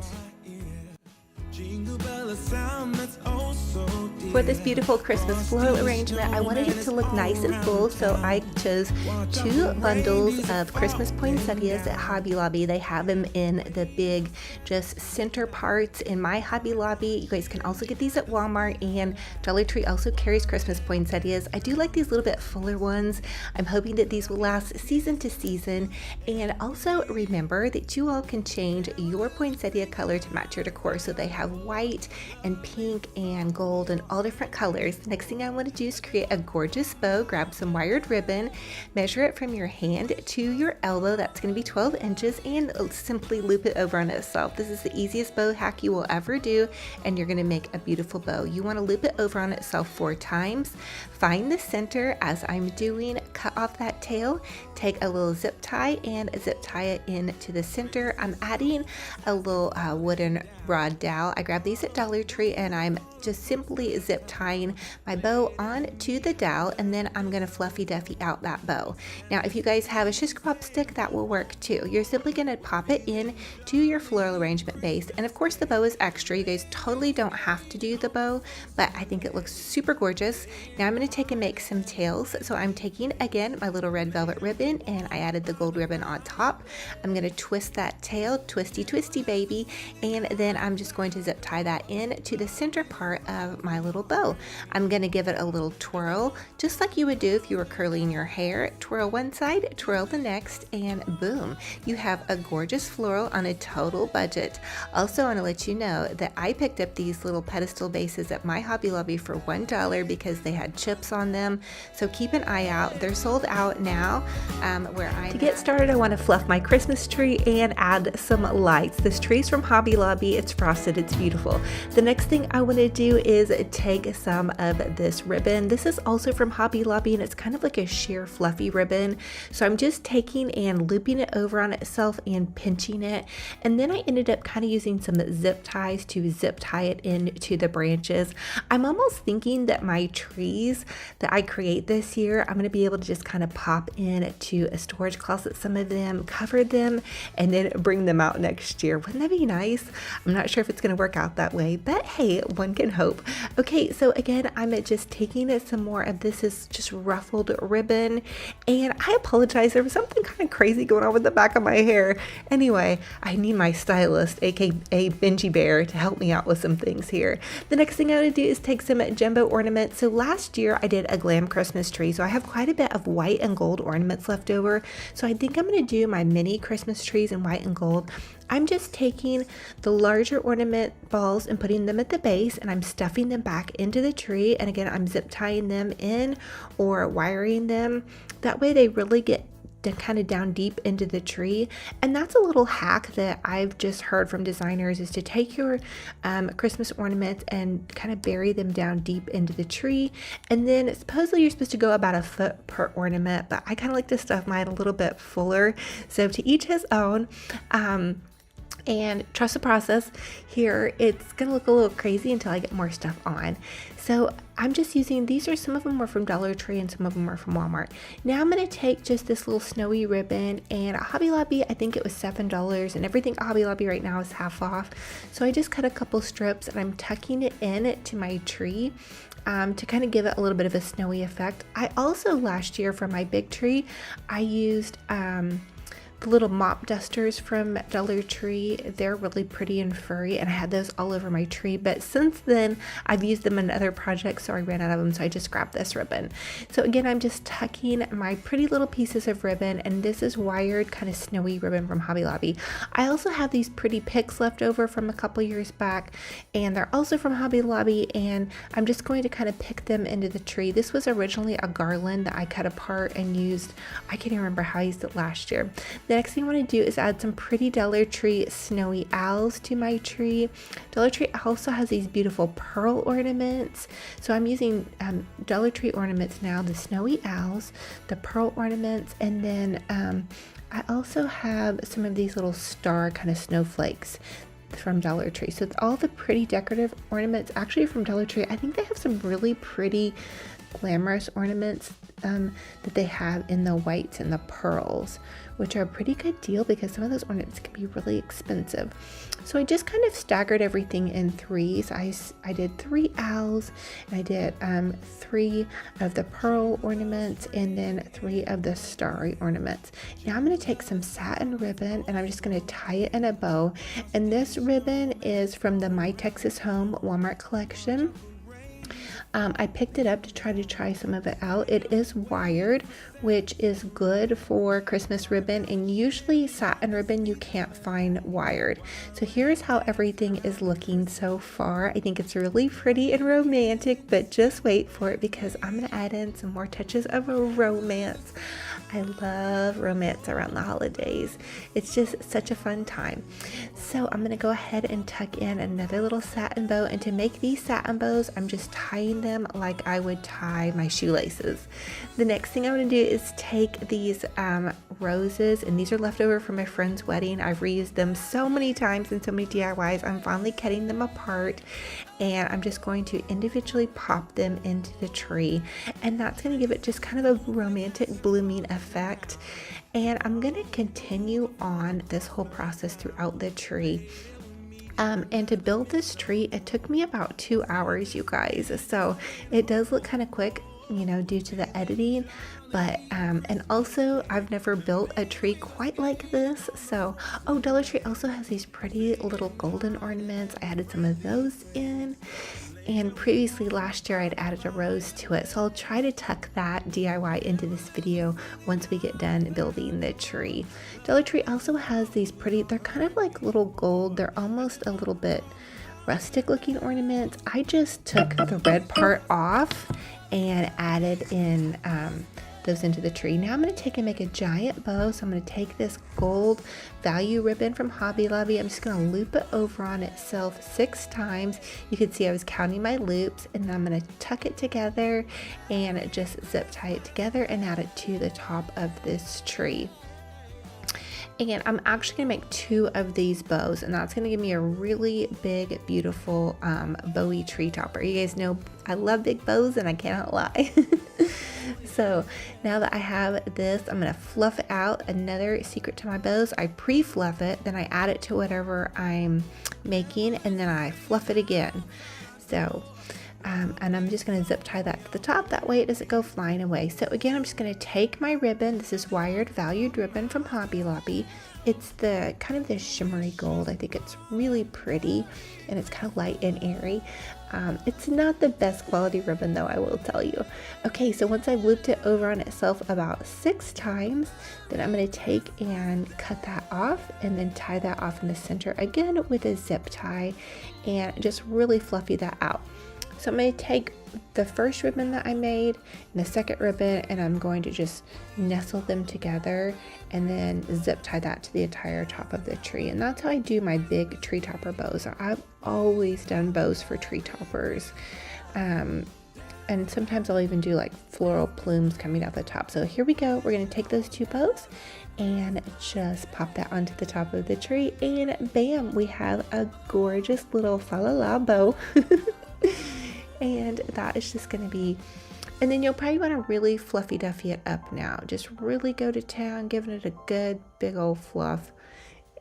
Jingle bell, a sound that's oh so dear. For this beautiful Christmas floral arrangement, I wanted it to look nice and full, so I chose 2 bundles of Christmas poinsettias at Hobby Lobby. They have them in the big, just center parts in my Hobby Lobby. You guys can also get these at Walmart, and Dollar Tree also carries Christmas poinsettias. I do like these little bit fuller ones. I'm hoping that these will last season to season. And also remember that you all can change your poinsettia color to match your decor. So they have white and pink and gold and all different colors. The next thing I want to do is create a gorgeous bow. Grab some wired ribbon, measure it from your hand to your elbow. That's going to be 12 inches, and simply loop it over on itself. This is the easiest bow hack you will ever do, and you're going to make a beautiful bow. You want to loop it over on itself 4 times. Find the center as I'm doing, cut off that tail, take a little zip tie and zip tie it into the center. I'm adding a little wooden rod dowel. I grabbed these at Dollar Tree, and I'm just simply zip tying my bow onto the dowel, and then I'm going to fluffy duffy out that bow. Now if you guys have a shish kebab stick, that will work too. You're simply going to pop it in to your floral arrangement base, and of course the bow is extra. You guys totally don't have to do the bow, but I think it looks super gorgeous. Now I'm going to take and make some tails. So I'm taking again my little red velvet ribbon, and I added the gold ribbon on top. I'm going to twist that tail, twisty twisty baby, and then I'm just going to zip tie that in to the center part of my little bow. I'm going to give it a little twirl, just like you would do if you were curling your hair. Twirl one side, twirl the next, and boom, you have a gorgeous floral on a total budget. Also, I want to let you know that I picked up these little pedestal bases at my Hobby Lobby for $1 because they had chips on them. So keep an eye out. They're sold out now. To get started, I want to fluff my Christmas tree and add some lights. This tree is from Hobby Lobby. It's frosted. It's beautiful. The next thing I want to do is take some of this ribbon. This is also from Hobby Lobby, and it's kind of like a sheer fluffy ribbon. So I'm just taking and looping it over on itself and pinching it. And then I ended up kind of using some zip ties to zip tie it into the branches. I'm almost thinking that my trees that I create this year, I'm going to be able to just kind of pop in to a storage closet, some of them, cover them, and then bring them out next year. Wouldn't that be nice? I'm not sure if it's going to work out that way, but hey, one can hope. Okay, so again, I'm just taking some more of this is just ruffled ribbon, and I apologize, there was something kind of crazy going on with the back of my hair. Anyway, I need my stylist, aka Benji Bear, to help me out with some things here. The next thing I'm going to do is take some jumbo ornaments. So last year I did a glam Christmas tree, so I have quite a bit of white and gold ornaments left over. So I think I'm going to do my mini Christmas trees in white and gold. I'm just taking the larger ornament balls and putting them at the base, and I'm stuffing them back into the tree. And again, I'm zip tying them in or wiring them. That way they really get kind of down deep into the tree. And that's a little hack that I've just heard from designers, is to take your Christmas ornaments and kind of bury them down deep into the tree. And then supposedly you're supposed to go about a foot per ornament, but I kind of like to stuff mine a little bit fuller. So to each his own. And trust the process. Here it's gonna look a little crazy until I get more stuff on. So I'm just using, these are, some of them were from Dollar Tree and some of them are from Walmart. Now I'm gonna take just this little snowy ribbon, and at Hobby Lobby I think it was $7, and everything at Hobby Lobby right now is half off. So I just cut a couple strips and I'm tucking it in to my tree to kind of give it a little bit of a snowy effect. I also last year for my big tree I used the little mop dusters from Dollar Tree. They're really pretty and furry, and I had those all over my tree, but since then I've used them in other projects, so I ran out of them, so I just grabbed this ribbon. So again, I'm just tucking my pretty little pieces of ribbon, and this is wired kind of snowy ribbon from Hobby Lobby. I also have these pretty picks left over from a couple years back, and they're also from Hobby Lobby, and I'm just going to kind of pick them into the tree. This was originally a garland that I cut apart and used, I can't even remember how I used it last year. The next thing I want to do is add some pretty Dollar Tree snowy owls to my tree. Dollar Tree also has these beautiful pearl ornaments. So I'm using Dollar Tree ornaments now, the snowy owls, the pearl ornaments, and then I also have some of these little star kind of snowflakes from Dollar Tree. So it's all the pretty decorative ornaments actually from Dollar Tree. I think they have some really pretty glamorous ornaments that they have in the whites and the pearls, which are a pretty good deal because some of those ornaments can be really expensive. So I just kind of staggered everything in threes. I did 3 owls, and I did 3 of the pearl ornaments, and then 3 of the starry ornaments. Now I'm going to take some satin ribbon, and I'm just going to tie it in a bow. And this ribbon is from the My Texas Home Walmart collection. I picked it up to try some of it out. It is wired, which is good for Christmas ribbon, and usually satin ribbon you can't find wired. So here's how everything is looking so far. I think it's really pretty and romantic, but just wait for it because I'm going to add in some more touches of a romance. I love romance around the holidays. It's just such a fun time. So I'm going to go ahead and tuck in another little satin bow, and to make these satin bows, I'm just tying them like I would tie my shoelaces. The next thing I'm going to do is take these roses, and these are left over from my friend's wedding. I've reused them so many times in so many DIYs. I'm finally cutting them apart, and I'm just going to individually pop them into the tree, and that's going to give it just kind of a romantic blooming effect. And I'm going to continue on this whole process throughout the tree. And to build this tree, it took me about 2 hours, you guys. So it does look kind of quick, you know, due to the editing, but and also I've never built a tree quite like this. So Dollar Tree also has these pretty little golden ornaments. I added some of those in, and previously last year I'd added a rose to it, so I'll try to tuck that DIY into this video once we get done building the tree. Dollar Tree also has these pretty, they're kind of like little gold, they're almost a little bit rustic looking ornaments. I just took the red part off and added in those into the tree. Now I'm going to take and make a giant bow. So I'm going to take this gold value ribbon from Hobby Lobby. I'm just going to loop it over on itself 6 times. You can see I was counting my loops, and then I'm going to tuck it together and just zip tie it together and add it to the top of this tree. And I'm actually going to make 2 of these bows, and that's going to give me a really big, beautiful bowy tree topper. You guys know I love big bows, and I cannot lie. So now that I have this, I'm going to fluff it out. Another secret to my bows, I pre-fluff it, then I add it to whatever I'm making, and then I fluff it again. So and I'm just going to zip tie that to the top, that way it doesn't go flying away. So again, I'm just going to take my ribbon. This is wired valued ribbon from Hobby Lobby. It's the kind of this shimmery gold. I think it's really pretty, and it's kind of light and airy. It's not the best quality ribbon though, I will tell you. Okay, so once I've looped it over on itself about 6 times, then I'm going to take and cut that off, and then tie that off in the center again with a zip tie, and just really fluffy that out. So I'm going to take the first ribbon that I made and the second ribbon, and I'm going to just nestle them together and then zip tie that to the entire top of the tree. And that's how I do my big tree topper bows. I've always done bows for tree toppers. And sometimes I'll even do like floral plumes coming out the top. So here we go. We're going to take those 2 bows and just pop that onto the top of the tree, and bam, we have a gorgeous little fa la la bow. And that is just going to be, and then you'll probably want to really fluffy duffy it up now. Just really go to town, giving it a good big old fluff.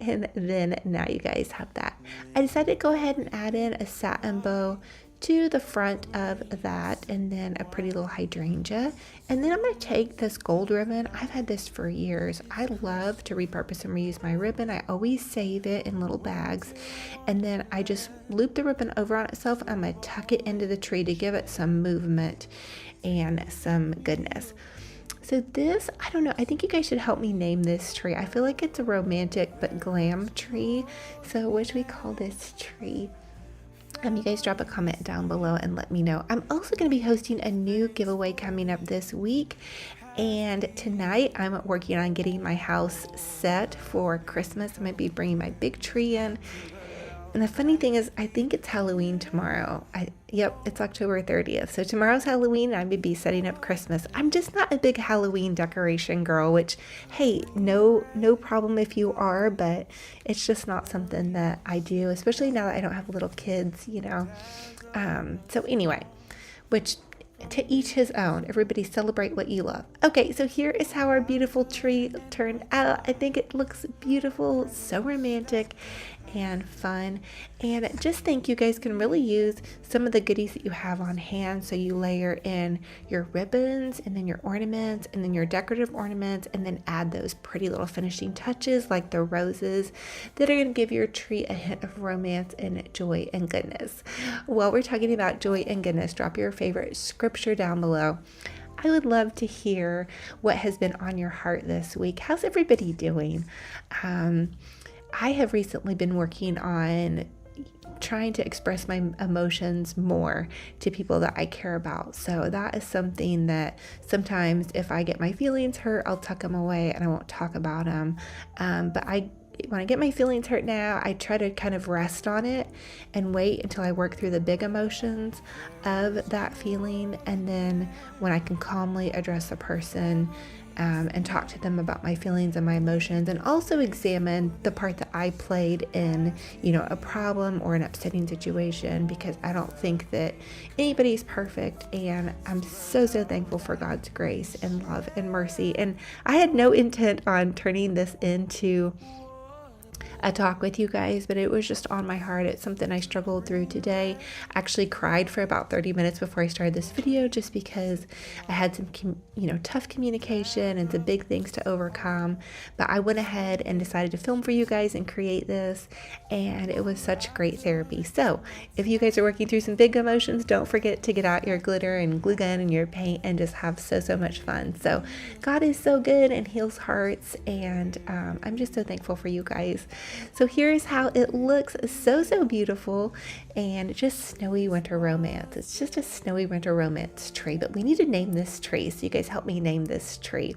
And then now you guys have that. I decided to go ahead and add in a satin bow to the front of that, and then a pretty little hydrangea. And then I'm going to take this gold ribbon. I've had this for years. I love to repurpose and reuse my ribbon. I always save it in little bags, and then I just loop the ribbon over on itself. I'm going to tuck it into the tree to give it some movement and some goodness. So this, I don't know, I think you guys should help me name this tree. I feel like it's a romantic but glam tree. So what should we call this tree? You guys drop a comment down below and let me know. I'm also going to be hosting a new giveaway coming up this week. And tonight I'm working on getting my house set for Christmas. I'm going to be bringing my big tree in. And the funny thing is, I think it's Halloween tomorrow. Yep, it's October 30th. So tomorrow's Halloween, and I'm going to be setting up Christmas. I'm just not a big Halloween decoration girl, which, hey, no problem if you are, but it's just not something that I do, especially now that I don't have little kids, you know. So anyway, which to each his own. Everybody celebrate what you love. Okay, so here is how our beautiful tree turned out. I think it looks beautiful, so romantic and fun. And just think you guys can really use some of the goodies that you have on hand. So you layer in your ribbons and then your ornaments and then your decorative ornaments, and then add those pretty little finishing touches like the roses that are going to give your tree a hint of romance and joy and goodness. While we're talking about joy and goodness, drop your favorite scripture down below. I would love to hear what has been on your heart this week. How's everybody doing? I have recently been working on trying to express my emotions more to people that I care about. So that is something that sometimes if I get my feelings hurt, I'll tuck them away and I won't talk about them. But when I get my feelings hurt now, I try to kind of rest on it and wait until I work through the big emotions of that feeling. And then when I can calmly address the person and talk to them about my feelings and my emotions, and also examine the part that I played in, a problem or an upsetting situation, because I don't think that anybody's perfect. And I'm so thankful for God's grace and love and mercy. And I had no intent on turning this into a talk with you guys, but it was just on my heart. It's something I struggled through today. I actually cried for about 30 minutes before I started this video, just because I had some tough communication and some big things to overcome. But I went ahead and decided to film for you guys and create this, and it was such great therapy. So if you guys are working through some big emotions, don't forget to get out your glitter and glue gun and your paint and just have so much fun. So God is so good and heals hearts, and I'm just so thankful for you guys. So here's how it looks. So beautiful, and just snowy winter romance. It's just a snowy winter romance tree, but we need to name this tree. So you guys help me name this tree.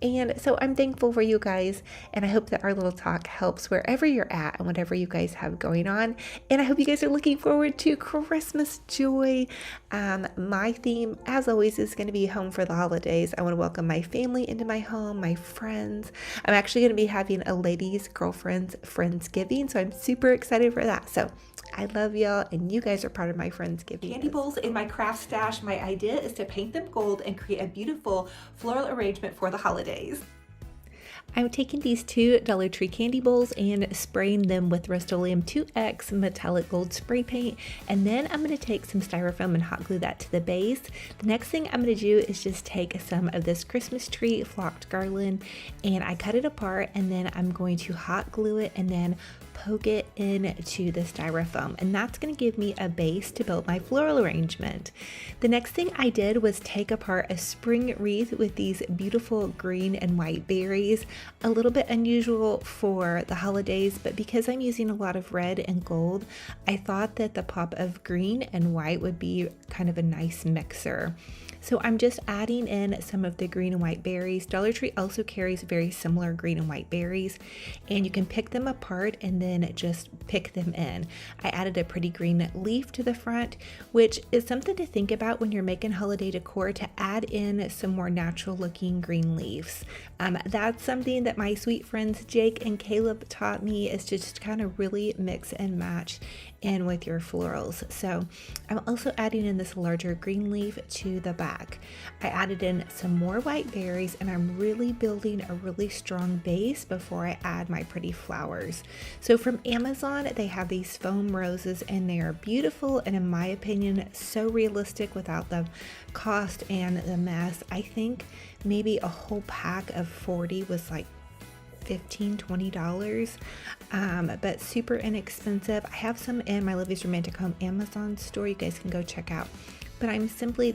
And so I'm thankful for you guys, and I hope that our little talk helps wherever you're at and whatever you guys have going on. And I hope you guys are looking forward to Christmas joy. My theme, as always, is going to be home for the holidays. I want to welcome my family into my home, my friends. I'm actually going to be having a ladies' girlfriends Friendsgiving, so I'm super excited for that. So I love y'all, and you guys are part of my Friendsgiving. Candy bowls in my craft stash. My idea is to paint them gold and create a beautiful floral arrangement for the holidays. I'm taking these two Dollar Tree candy bowls and spraying them with Rust-Oleum 2X metallic gold spray paint, and then I'm going to take some styrofoam and hot glue that to the base. The next thing I'm going to do is just take some of this Christmas tree flocked garland, and I cut it apart, and then I'm going to hot glue it and then poke it into the styrofoam, and that's going to give me a base to build my floral arrangement. The next thing I did was take apart a spring wreath with these beautiful green and white berries. A little bit unusual for the holidays, but because I'm using a lot of red and gold, I thought that the pop of green and white would be kind of a nice mixer. So I'm just adding in some of the green and white berries. Dollar Tree also carries very similar green and white berries, and you can pick them apart and then just pick them in. I added a pretty green leaf to the front, which is something to think about when you're making holiday decor, to add in some more natural looking green leaves. That's something that my sweet friends Jake and Caleb taught me, is to just kind of really mix and match in with your florals. So I'm also adding in this larger green leaf to the back. I added in some more white berries, and I'm really building a really strong base before I add my pretty flowers. So from Amazon, they have these foam roses, and they are beautiful, and in my opinion, so realistic without the cost and the mess. I think maybe a whole pack of 40 was like $15-20, but super inexpensive. I have some in my Olivia's Romantic Home Amazon store, you guys can go check out. But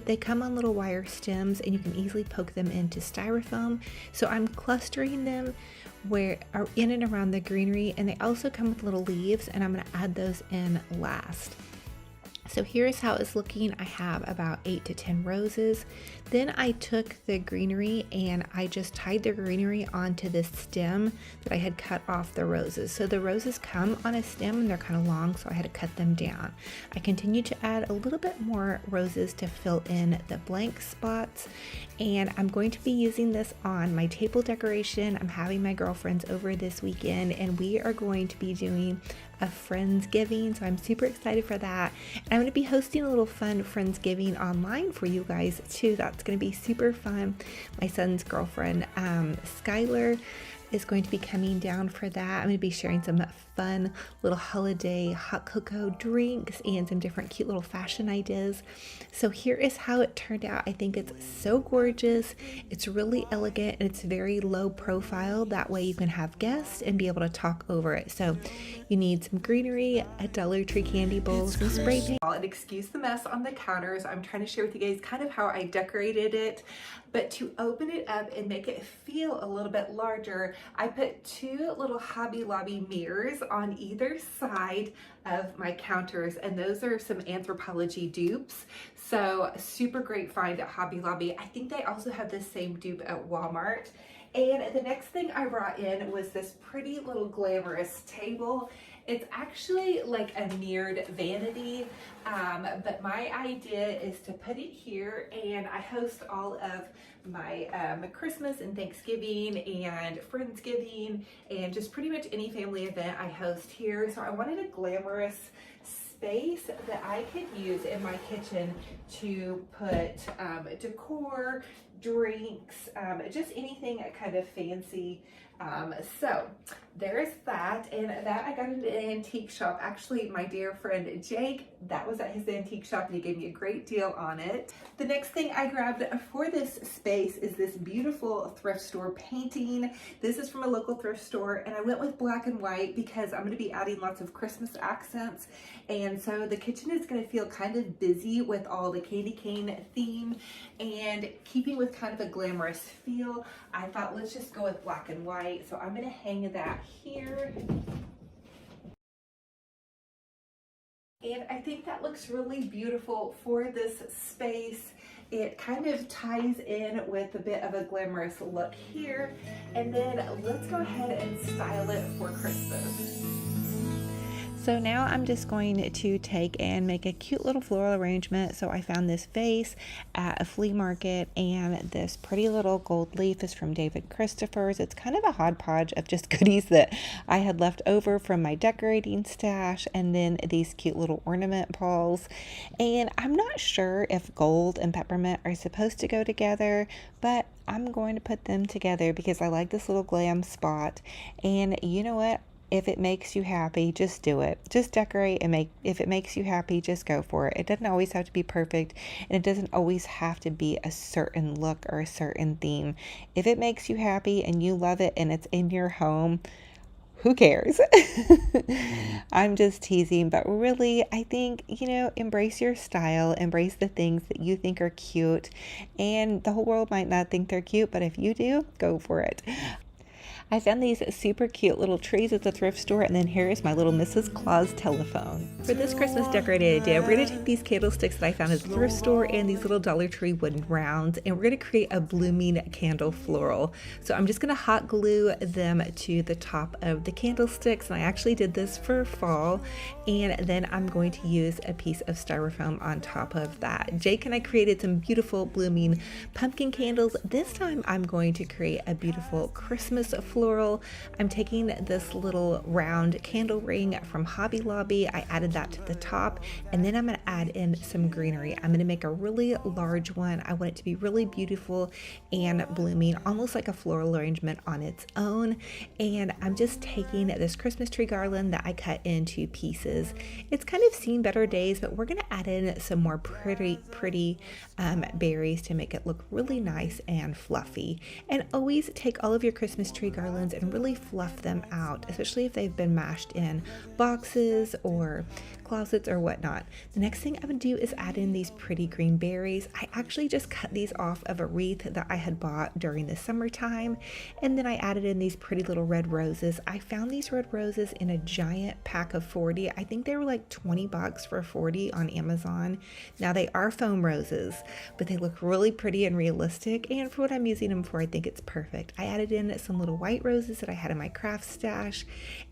they come on little wire stems, and you can easily poke them into styrofoam. So I'm clustering them in and around the greenery, and they also come with little leaves, and I'm going to add those in last. So here's how it's looking. I have about 8 to 10 roses. Then I took the greenery and I just tied the greenery onto this stem that I had cut off the roses. So the roses come on a stem and they're kind of long, so I had to cut them down. I continued to add a little bit more roses to fill in the blank spots, and I'm going to be using this on my table decoration. I'm having my girlfriends over this weekend, and we are going to be doing a Friendsgiving, so I'm super excited for that. And going to be hosting a little fun Friendsgiving online for you guys too. That's going to be super fun. My son's girlfriend, Skylar, is going to be coming down for that. I'm going to be sharing some fun little holiday hot cocoa drinks and some different cute little fashion ideas. So here is how it turned out. I think it's so gorgeous. It's really elegant and it's very low profile. That way you can have guests and be able to talk over it. So you need some greenery, a Dollar Tree candy bowl, some spray paint. And excuse the mess on the counters. I'm trying to share with you guys kind of how I decorated it, but to open it up and make it feel a little bit larger, I put two little Hobby Lobby mirrors on either side of my counters, and those are some Anthropologie dupes. So super great find at Hobby Lobby. I think they also have the same dupe at Walmart. And the next thing I brought in was this pretty little glamorous table. It's actually like a mirrored vanity, but my idea is to put it here, and I host all of my Christmas and Thanksgiving and Friendsgiving and just pretty much any family event I host here. So I wanted a glamorous space that I could use in my kitchen to put decor, drinks, just anything kind of fancy. So there's that, and that I got at an antique shop. Actually, my dear friend Jake, that was at his antique shop, and he gave me a great deal on it. The next thing I grabbed for this space is this beautiful thrift store painting. This is from a local thrift store, and I went with black and white because I'm going to be adding lots of Christmas accents, and so the kitchen is going to feel kind of busy with all the candy cane theme, and keeping with kind of a glamorous feel, I thought let's just go with black and white. So I'm going to hang that here. And I think that looks really beautiful for this space. It kind of ties in with a bit of a glamorous look here. And then let's go ahead and style it for Christmas. So now I'm just going to take and make a cute little floral arrangement. So I found this vase at a flea market, and this pretty little gold leaf is from David Christopher's. It's kind of a hodgepodge of just goodies that I had left over from my decorating stash, and then these cute little ornament balls. And I'm not sure if gold and peppermint are supposed to go together, but I'm going to put them together because I like this little glam spot. And you know what? If it makes you happy, just do it. Just decorate and if it makes you happy, just go for it. It doesn't always have to be perfect, and it doesn't always have to be a certain look or a certain theme. If it makes you happy and you love it and it's in your home, who cares? I'm just teasing, but really, I think, embrace your style, embrace the things that you think are cute, and the whole world might not think they're cute, but if you do, go for it. I found these super cute little trees at the thrift store, and then here is my little Mrs. Claus telephone. For this Christmas decorating idea, we're going to take these candlesticks that I found at the thrift store and these little Dollar Tree wooden rounds, and we're going to create a blooming candle floral. So I'm just going to hot glue them to the top of the candlesticks, and I actually did this for fall, and then I'm going to use a piece of styrofoam on top of that. Jake and I created some beautiful blooming pumpkin candles. This time I'm going to create a beautiful Christmas floral. I'm taking this little round candle ring from Hobby Lobby. I added that to the top, and then I'm going to add in some greenery. I'm going to make a really large one. I want it to be really beautiful and blooming, almost like a floral arrangement on its own. And I'm just taking this Christmas tree garland that I cut into pieces. It's kind of seen better days, but we're going to add in some more pretty berries to make it look really nice and fluffy. And always take all of your Christmas tree garland and really fluff them out, especially if they've been mashed in boxes or closets or whatnot. The next thing I'm going to do is add in these pretty green berries. I actually just cut these off of a wreath that I had bought during the summertime, and then I added in these pretty little red roses. I found these red roses in a giant pack of 40. I think they were like $20 for 40 on Amazon. Now they are foam roses, but they look really pretty and realistic, and for what I'm using them for, I think it's perfect. I added in some little white white roses that I had in my craft stash.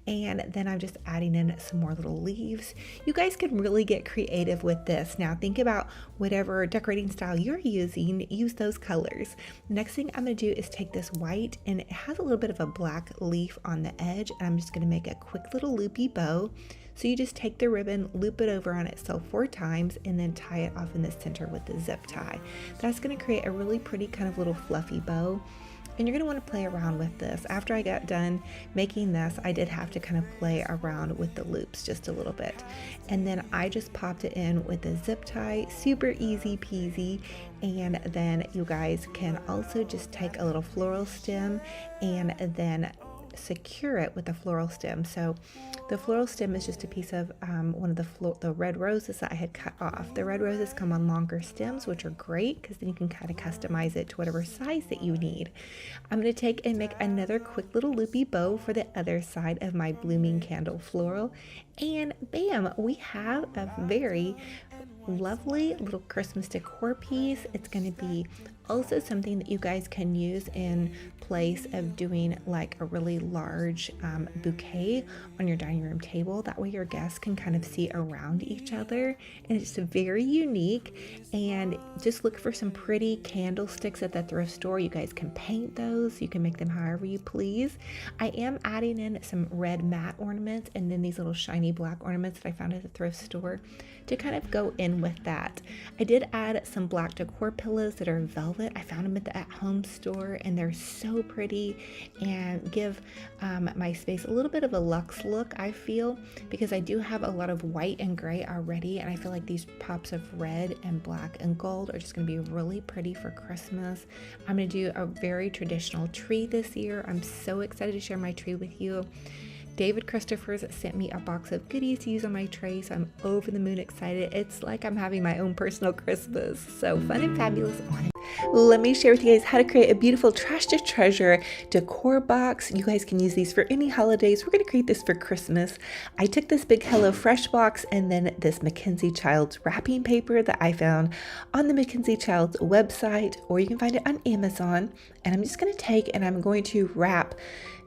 And then I'm just adding in some more little leaves. You guys can really get creative with this. Now think about whatever decorating style you're using, use those colors. Next thing I'm gonna do is take this white, and it has a little bit of a black leaf on the edge, and I'm just gonna make a quick little loopy bow. So you just take the ribbon, loop it over on itself 4 times, and then tie it off in the center with the zip tie. That's gonna create a really pretty kind of little fluffy bow. And you're going to want to play around with this. After I got done making this, I did have to kind of play around with the loops just a little bit. And then I just popped it in with a zip tie, super easy peasy. And then you guys can also just take a little floral stem and then secure it with a floral stem. So the floral stem is just a piece of one of the red roses that I had cut off. The red roses come on longer stems, which are great because then you can kind of customize it to whatever size that you need. I'm going to take and make another quick little loopy bow for the other side of my blooming candle floral, and bam, we have a very lovely little Christmas decor piece. It's going to be also something that you guys can use in place of doing like a really large bouquet on your dining room table. That way your guests can kind of see around each other, and it's very unique. And just look for some pretty candlesticks at the thrift store. You guys can paint those, you can make them however you please. I am adding in some red matte ornaments and then these little shiny black ornaments that I found at the thrift store to kind of go in with that. I did add some black decor pillows that are velvet. I found them at the at-home store, and they're so pretty and give my space a little bit of a luxe look, I feel, because I do have a lot of white and gray already, and I feel like these pops of red and black and gold are just going to be really pretty for Christmas. I'm going to do a very traditional tree this year. I'm so excited to share my tree with you. David Christopher's sent me a box of goodies to use on my tray, so I'm over the moon excited. It's like I'm having my own personal Christmas. So fun and fabulous on it. Let me share with you guys how to create a beautiful trash to treasure decor box. You guys can use these for any holidays. We're going to create this for Christmas. I took this big Hello Fresh box and then this Mackenzie Childs wrapping paper that I found on the Mackenzie Childs website, or you can find it on Amazon. And I'm just going to take and I'm going to wrap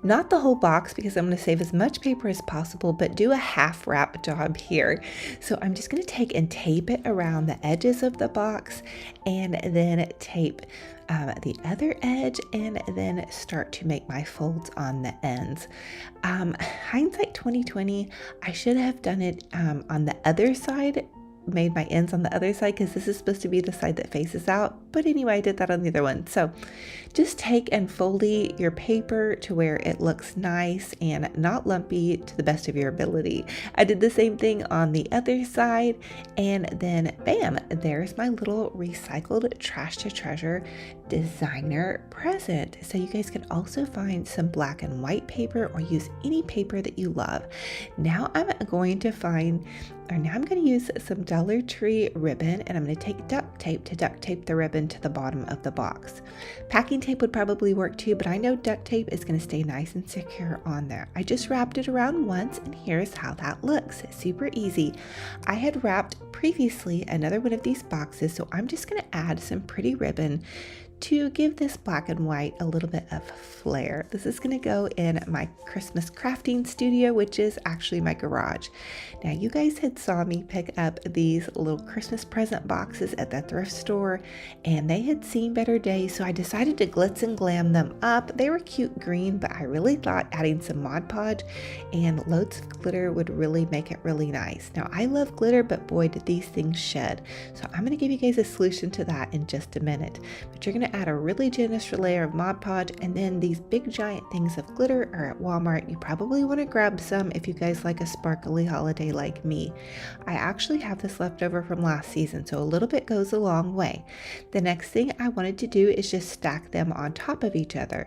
not the whole box because I'm going to save as much paper as possible, but do a half wrap job here. So I'm just going to take and tape it around the edges of the box, and then tape the other edge, and then start to make my folds on the ends. Hindsight 2020, I should have done it on the other side, made my ends on the other side, because this is supposed to be the side that faces out. But anyway, I did that on the other one. So just take and foldy your paper to where it looks nice and not lumpy to the best of your ability. I did the same thing on the other side, and then bam, there's my little recycled trash to treasure designer present. So you guys can also find some black and white paper or use any paper that you love. Now I'm going to use some Dollar Tree ribbon, and I'm going to take duct tape to duct tape the ribbon to the bottom of the box. Packing tape would probably work too, but I know duct tape is going to stay nice and secure on there. I just wrapped it around once, and here's how that looks. It's super easy. I had wrapped previously another one of these boxes, so I'm just going to add some pretty ribbon to give this black and white a little bit of flair. This is going to go in my Christmas crafting studio, which is actually my garage. Now, you guys had saw me pick up these little Christmas present boxes at the thrift store, and they had seen better days, so I decided to glitz and glam them up. They were cute green, but I really thought adding some Mod Podge and loads of glitter would really make it really nice. Now, I love glitter, but boy, did these things shed. So I'm going to give you guys a solution to that in just a minute. But you're going to add a really generous layer of Mod Podge, and then these big giant things of glitter are at Walmart. You probably want to grab some if you guys like a sparkly holiday like me. I actually have this left over from last season, so a little bit goes a long way. The next thing I wanted to do is just stack them on top of each other.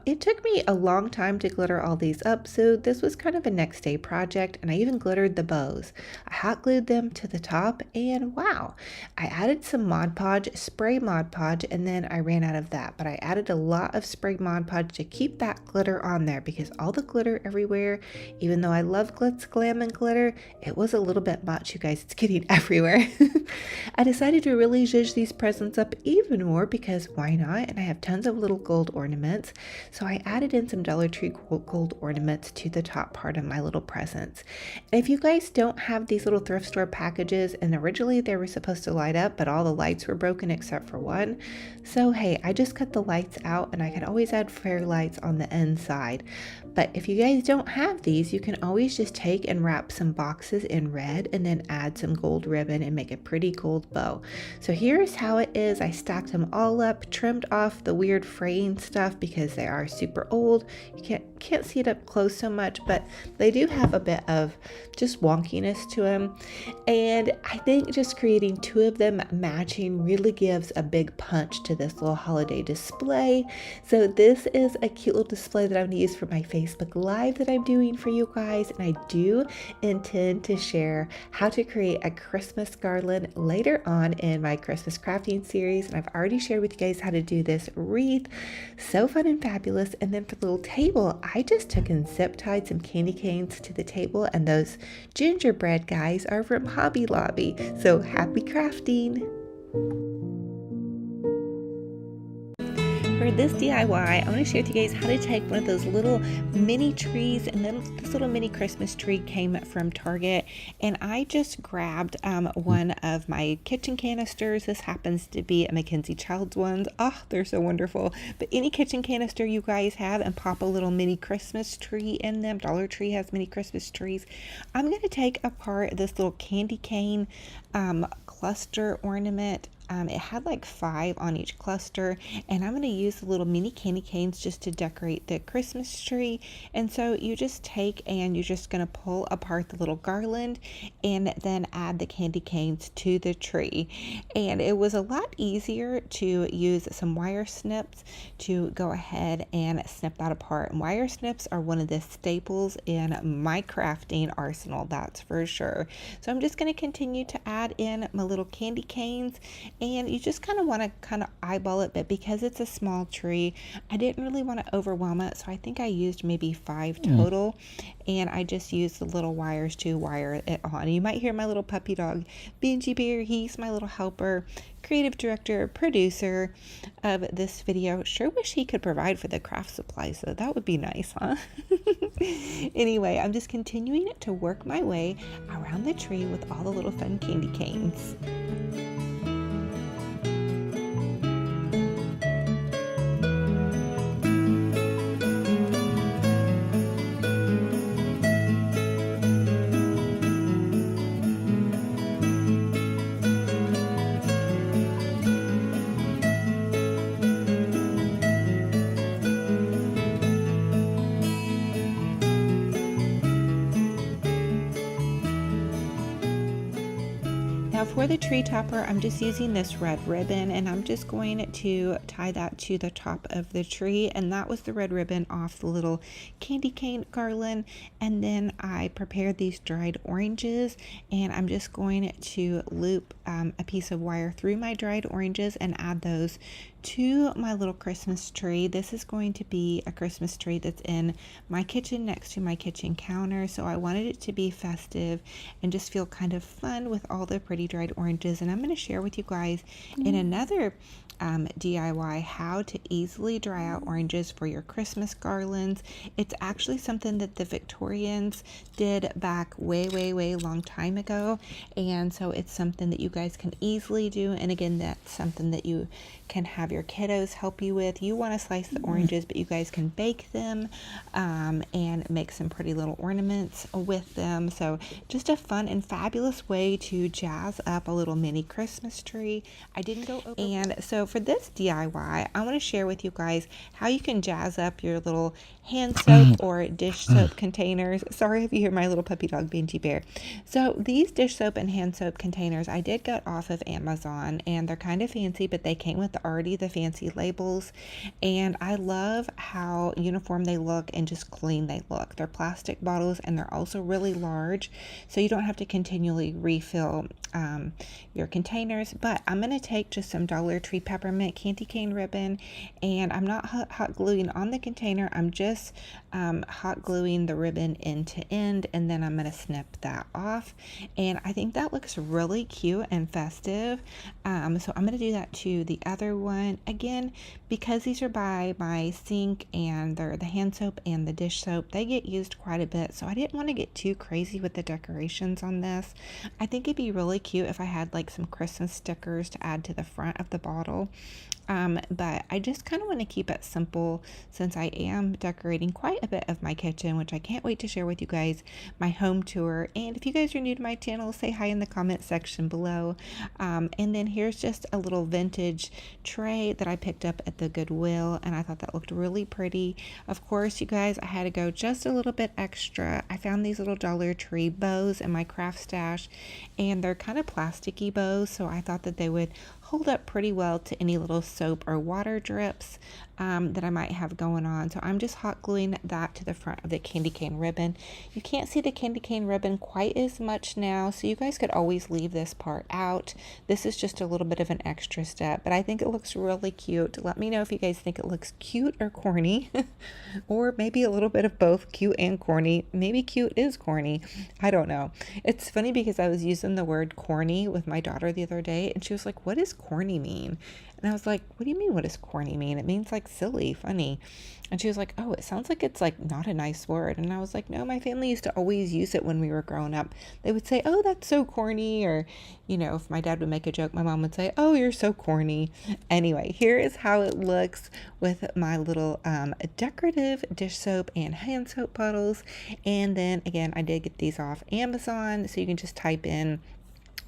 It took me a long time to glitter all these up, so this was kind of a next day project, and I even glittered the bows. I hot glued them to the top, and wow, I added some Mod Podge, spray Mod Podge, and then I ran out of that, but I added a lot of spray Mod Podge to keep that glitter on there because all the glitter everywhere, even though I love glitz, glam, and glitter, it was a little bit much, you guys. It's getting everywhere. I decided to really zhuzh these presents up even more because why not? And I have tons of little gold ornaments. So I added in some Dollar Tree gold ornaments to the top part of my little presents. And if you guys don't have these little thrift store packages, and originally they were supposed to light up, but all the lights were broken except for one. So hey, I just cut the lights out, and I can always add flare lights on the inside. But if you guys don't have these, you can always just take and wrap some boxes in red and then add some gold ribbon and make a pretty gold bow. So here's how it is. I stacked them all up, trimmed off the weird fraying stuff because they are super old. You can't see it up close so much, but they do have a bit of just wonkiness to them. And I think just creating two of them matching really gives a big punch to this little holiday display. So this is a cute little display that I'm going to use for my Facebook Live that I'm doing for you guys. And I do intend to share how to create a Christmas garland later on in my Christmas crafting series. And I've already shared with you guys how to do this wreath. So fun and fabulous. And then for the little table, I just took and zip tied some candy canes to the table, and those gingerbread guys are from Hobby Lobby. So happy crafting! For this DIY, I want to share with you guys how to take one of those little mini trees, and then this little mini Christmas tree came from Target, and I just grabbed one of my kitchen canisters. This happens to be a Mackenzie Childs ones. Oh, they're so wonderful. But any kitchen canister you guys have, and pop a little mini Christmas tree in them. Dollar Tree has mini Christmas trees. I'm going to take apart this little candy cane cluster ornament. It had like 5 on each cluster, and I'm going to use the little mini candy canes just to decorate the Christmas tree. And so you just take and you're just going to pull apart the little garland and then add the candy canes to the tree. And it was a lot easier to use some wire snips to go ahead and snip that apart. And wire snips are one of the staples in my crafting arsenal, that's for sure. So I'm just going to continue to add in my little candy canes. And you just kind of want to eyeball it, but because it's a small tree, I didn't really want to overwhelm it. So I think I used maybe 5 total, and I just used the little wires to wire it on. You might hear my little puppy dog, Benji Bear. He's my little helper, creative director, producer of this video. Sure wish he could provide for the craft supplies, so that would be nice, huh? Anyway, I'm just continuing to work my way around the tree with all the little fun candy canes. Now for the tree topper, I'm just using this red ribbon, and I'm just going to tie that to the top of the tree, and that was the red ribbon off the little candy cane garland. And then I prepared these dried oranges, and I'm just going to loop a piece of wire through my dried oranges and add those to my little Christmas tree. This is going to be a Christmas tree that's in my kitchen next to my kitchen counter, so I wanted it to be festive and just feel kind of fun with all the pretty dried oranges. And I'm going to share with you guys in another DIY how to easily dry out oranges for your Christmas garlands. It's actually something that the Victorians did back way long time ago, and so it's something that you guys can easily do. And again, that's something that you can have your kiddos help you with. You want to slice the oranges, but you guys can bake them and make some pretty little ornaments with them. So just a fun and fabulous way to jazz up a little mini Christmas tree. I didn't go over. And so for this DIY, I want to share with you guys how you can jazz up your little hand soap or dish soap containers. Sorry if you hear my little puppy dog Benji Bear. So these dish soap and hand soap containers I did get off of Amazon, and they're kind of fancy, but they came with already the fancy labels, and I love how uniform they look and just clean they look. They're plastic bottles and they're also really large, so you don't have to continually refill your containers. But I'm going to take just some Dollar Tree peppermint candy cane ribbon, and I'm not hot gluing on the container. I'm just hot gluing the ribbon end to end, and then I'm going to snip that off. And I think that looks really cute and festive. So I'm going to do that to the other one. Again, because these are by my sink and they're the hand soap and the dish soap, they get used quite a bit. So I didn't want to get too crazy with the decorations on this. I think it'd be really cute if I had like some Christmas stickers to add to the front of the bottle. But I just kind of want to keep it simple since I am decorating quite a bit of my kitchen, which I can't wait to share with you guys my home tour. And if you guys are new to my channel, say hi in the comment section below. And then here's just a little vintage tray that I picked up at the Goodwill, and I thought that looked really pretty. Of course, you guys, I had to go just a little bit extra. I found these little Dollar Tree bows in my craft stash, and they're kind of plasticky bows, so I thought that they would hold up pretty well to any little soap or water drips that I might have going on. So I'm just hot gluing that to the front of the candy cane ribbon. You can't see the candy cane ribbon quite as much now, so you guys could always leave this part out. This is just a little bit of an extra step, but I think it looks really cute. Let me know if you guys think it looks cute or corny, or maybe a little bit of both, cute and corny. Maybe cute is corny. I don't know. It's funny because I was using the word corny with my daughter the other day, and she was like, "What does corny mean?" And I was like, "What do you mean, what does corny mean?" It means like silly, funny. And she was like, "Oh, it sounds like it's like not a nice word." And I was like, "No, my family used to always use it when we were growing up. They would say, 'Oh, that's so corny.' Or, you know, if my dad would make a joke, my mom would say, 'Oh, you're so corny.'" Anyway, here is how it looks with my little decorative dish soap and hand soap bottles. And then again, I did get these off Amazon, so you can just type in,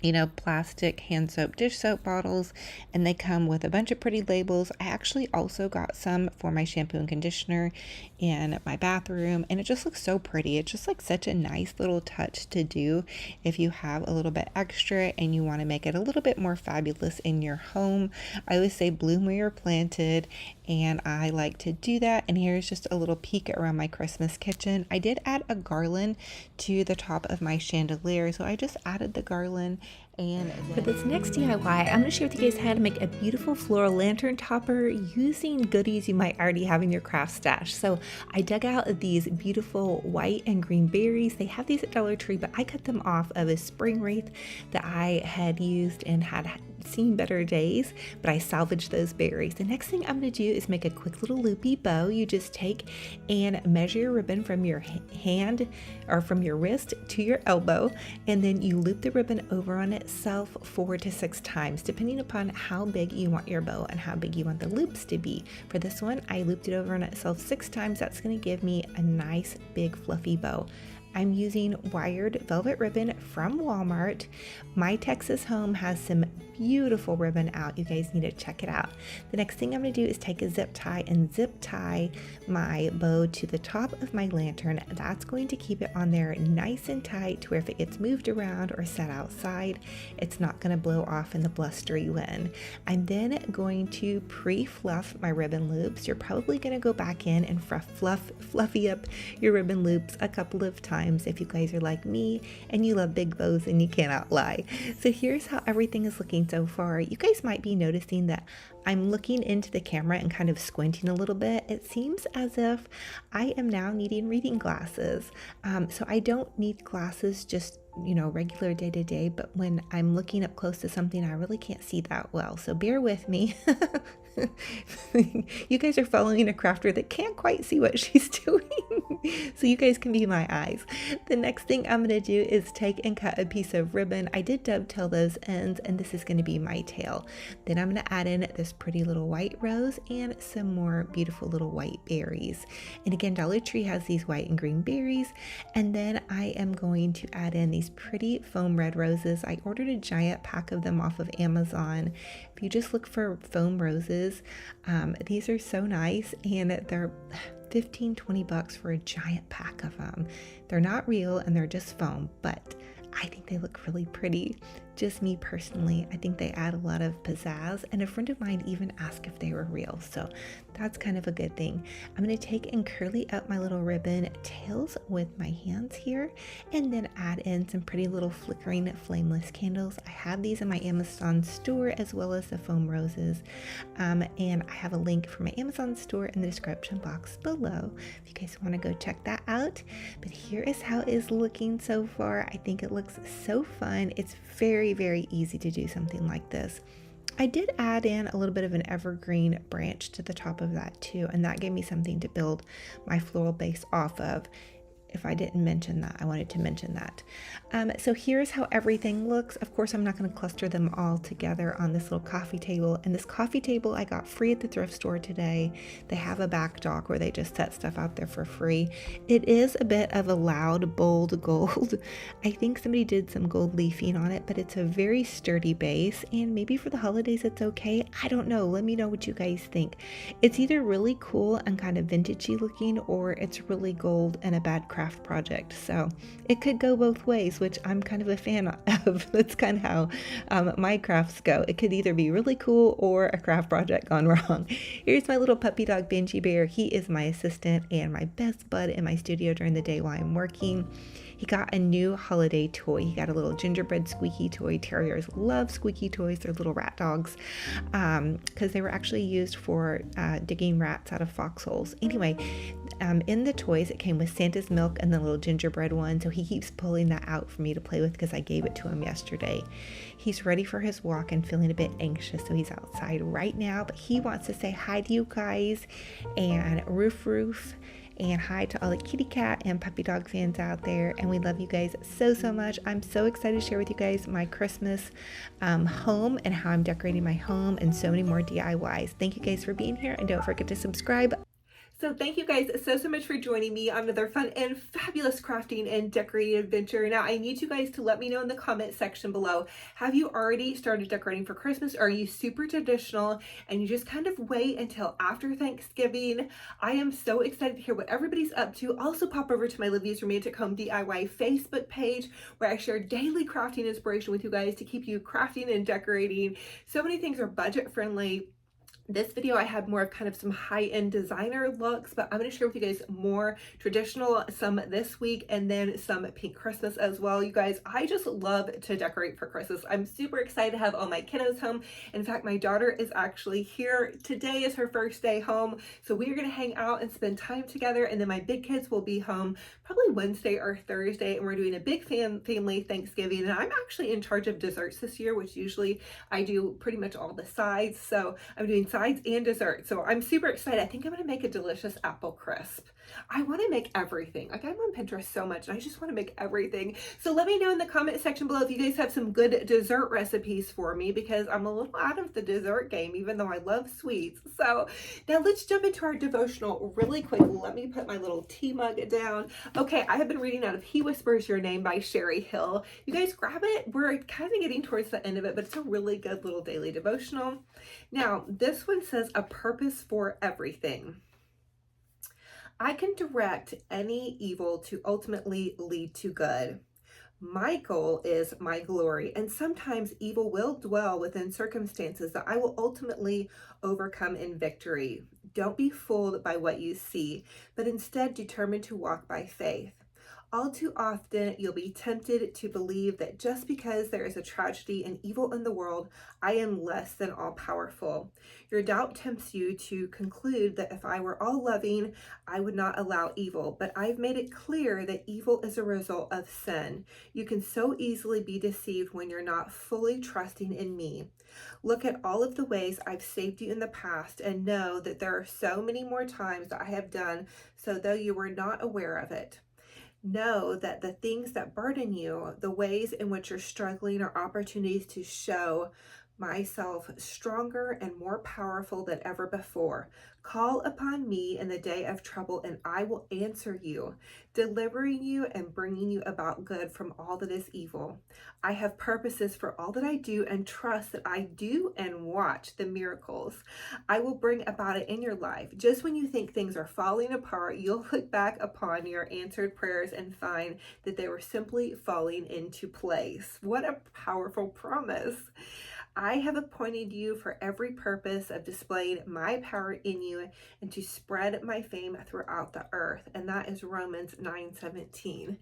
you know, plastic hand soap, dish soap bottles, and they come with a bunch of pretty labels. I actually also got some for my shampoo and conditioner in my bathroom, and it just looks so pretty. It's just like such a nice little touch to do if you have a little bit extra and you want to make it a little bit more fabulous in your home. I always say bloom where you're planted, and I like to do that. And here's just a little peek around my Christmas kitchen. I did add a garland to the top of my chandelier, so I just added the garland. And for this next DIY, I'm going to share with you guys how to make a beautiful floral lantern topper using goodies you might already have in your craft stash. So I dug out these beautiful white and green berries. They have these at Dollar Tree, but I cut them off of a spring wreath that I had used and had seen better days, but I salvaged those berries. The next thing I'm going to do is make a quick little loopy bow. You just take and measure your ribbon from your hand or from your wrist to your elbow, and then you loop the ribbon over on itself 4 to 6 times, depending upon how big you want your bow and how big you want the loops to be. For this one, I looped it over on itself 6 times. That's going to give me a nice big fluffy bow. I'm using wired velvet ribbon from Walmart. My Texas home has some beautiful ribbon out. You guys need to check it out. The next thing I'm going to do is take a zip tie and zip tie my bow to the top of my lantern. That's going to keep it on there nice and tight to where if it gets moved around or set outside, it's not going to blow off in the blustery wind. I'm then going to pre-fluff my ribbon loops. You're probably going to go back in and fluffy up your ribbon loops a couple of times if you guys are like me and you love big bows and you cannot lie. So here's how everything is looking so far. You guys might be noticing that I'm looking into the camera and kind of squinting a little bit. It seems as if I am now needing reading glasses. So I don't need glasses just, you know, regular day to day, but when I'm looking up close to something, I really can't see that well. So bear with me. You guys are following a crafter that can't quite see what she's doing. So you guys can be my eyes. The next thing I'm going to do is take and cut a piece of ribbon. I did dovetail those ends, and this is going to be my tail. Then I'm going to add in this pretty little white rose and some more beautiful little white berries. And again, Dollar Tree has these white and green berries. And then I am going to add in these pretty foam red roses. I ordered a giant pack of them off of Amazon. If you just look for foam roses, these are so nice, and they're $15-20 for a giant pack of them. They're not real and they're just foam, but I think they look really pretty. Just me personally, I think they add a lot of pizzazz, and a friend of mine even asked if they were real, so that's kind of a good thing. I'm going to take and curly up my little ribbon tails with my hands here, and then add in some pretty little flickering flameless candles. I have these in my Amazon store as well as the foam roses, and I have a link for my Amazon store in the description box below if you guys want to go check that out. But here is how it is looking so far. I think it looks so fun. It's very easy to do something like this. I did add in a little bit of an evergreen branch to the top of that too, and that gave me something to build my floral base off of. If I didn't mention that, I wanted to mention that. So here's how everything looks. Of course, I'm not going to cluster them all together on this little coffee table. And this coffee table I got free at the thrift store today. They have a back dock where they just set stuff out there for free. It is a bit of a loud, bold gold. I think somebody did some gold leafing on it, but it's a very sturdy base. And maybe for the holidays, it's okay. I don't know. Let me know what you guys think. It's either really cool and kind of vintagey looking, or it's really gold and a bad craft project. So it could go both ways, which I'm kind of a fan of. That's kind of how my crafts go. It could either be really cool or a craft project gone wrong. Here's my little puppy dog Benji Bear. He is my assistant and my best bud in my studio during the day while I'm working. He got a new holiday toy. He got a little gingerbread squeaky toy. Terriers love squeaky toys. They're little rat dogs because they were actually used for digging rats out of foxholes. Anyway, in the toys, it came with Santa's milk and the little gingerbread one. So he keeps pulling that out for me to play with because I gave it to him yesterday. He's ready for his walk and feeling a bit anxious. So he's outside right now, but he wants to say hi to you guys and Roof. And hi to all the kitty cat and puppy dog fans out there. And we love you guys so much. I'm so excited to share with you guys my Christmas home and how I'm decorating my home and so many more DIYs. Thank you guys for being here, and don't forget to subscribe. So thank you guys so much for joining me on another fun and fabulous crafting and decorating adventure. Now, I need you guys to let me know in the comment section below, have you already started decorating for Christmas? Or are you super traditional and you just kind of wait until after Thanksgiving? I am so excited to hear what everybody's up to. Also pop over to my Olivias Romantic Home DIY Facebook page where I share daily crafting inspiration with you guys to keep you crafting and decorating. So many things are budget friendly. This video, I had more of kind of some high-end designer looks, but I'm going to share with you guys more traditional, some this week, and then some pink Christmas as well. You guys, I just love to decorate for Christmas. I'm super excited to have all my kiddos home. In fact, my daughter is actually here. Today is her first day home, so we are going to hang out and spend time together, and then my big kids will be home probably Wednesday or Thursday, and we're doing a big family Thanksgiving, and I'm actually in charge of desserts this year, which usually I do pretty much all the sides, so I'm doing sides and dessert. So I'm super excited. I think I'm going to make a delicious apple crisp. I want to make everything. Like, I'm on Pinterest so much and I just want to make everything. So let me know in the comment section below if you guys have some good dessert recipes for me, because I'm a little out of the dessert game, even though I love sweets. So now let's jump into our devotional really quick. Let me put my little tea mug down. Okay, I have been reading out of He Whispers Your Name by Sherry Hill. You guys grab it. We're kind of getting towards the end of it, but it's a really good little daily devotional. Now, this one says, a purpose for everything. I can direct any evil to ultimately lead to good. My goal is my glory, and sometimes evil will dwell within circumstances that I will ultimately overcome in victory. Don't be fooled by what you see, but instead determine to walk by faith. All too often, you'll be tempted to believe that just because there is a tragedy and evil in the world, I am less than all powerful. Your doubt tempts you to conclude that if I were all loving, I would not allow evil. But I've made it clear that evil is a result of sin. You can so easily be deceived when you're not fully trusting in me. Look at all of the ways I've saved you in the past and know that there are so many more times that I have done so, though you were not aware of it. Know that the things that burden you, the ways in which you're struggling, are opportunities to show myself stronger and more powerful than ever before. Call upon me in the day of trouble, and I will answer you, delivering you and bringing you about good from all that is evil. I have purposes for all that I do, and trust that I do and watch the miracles I will bring about it in your life. Just when you think things are falling apart, you'll look back upon your answered prayers and find that they were simply falling into place. What a powerful promise. I have appointed you for every purpose of displaying my power in you and to spread my fame throughout the earth. And that is Romans 9:17.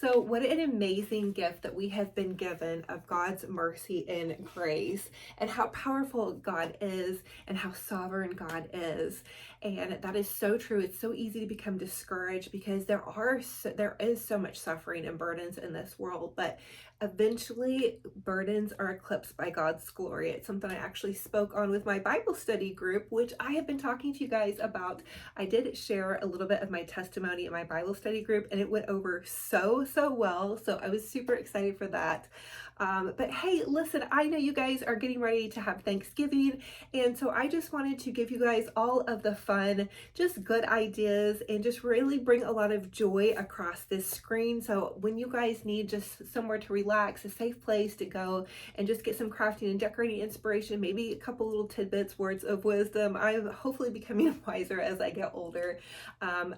So what an amazing gift that we have been given of God's mercy and grace, and how powerful God is and how sovereign God is. And that is so true. It's so easy to become discouraged because there is so much suffering and burdens in this world, but eventually burdens are eclipsed by God's glory. It's something I actually spoke on with my Bible study group, which I have been talking to you guys about. I did share a little bit of my testimony in my Bible study group, and it went over so well. So I was super excited for that. But hey, listen, I know you guys are getting ready to have Thanksgiving, and so I just wanted to give you guys all of the fun, just good ideas, and just really bring a lot of joy across this screen. So when you guys need just somewhere to relax, a safe place to go and just get some crafting and decorating inspiration, maybe a couple little tidbits, words of wisdom. I'm hopefully becoming wiser as I get older.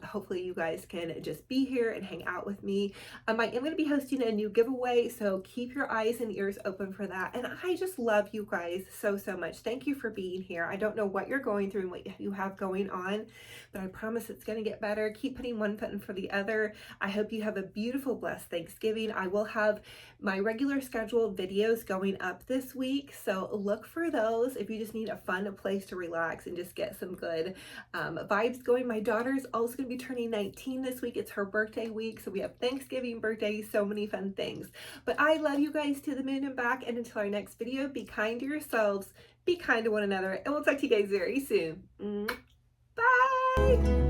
Hopefully you guys can just be here and hang out with me. I am going to be hosting a new giveaway, so keep your eyes and ears open for that. And I just love you guys so much. Thank you for being here. I don't know what you're going through and what you have going on, but I promise it's going to get better. Keep putting one foot in for the other. I hope you have a beautiful, blessed Thanksgiving. I will have my regular scheduled videos going up this week, so look for those if you just need a fun place to relax and just get some good vibes going. My daughter's also going to be turning 19 this week. It's her birthday week, so we have Thanksgiving, birthday, so many fun things. But I love you guys to the moon and back, and until our next video, be kind to yourselves, be kind to one another, and we'll talk to you guys very soon. Bye!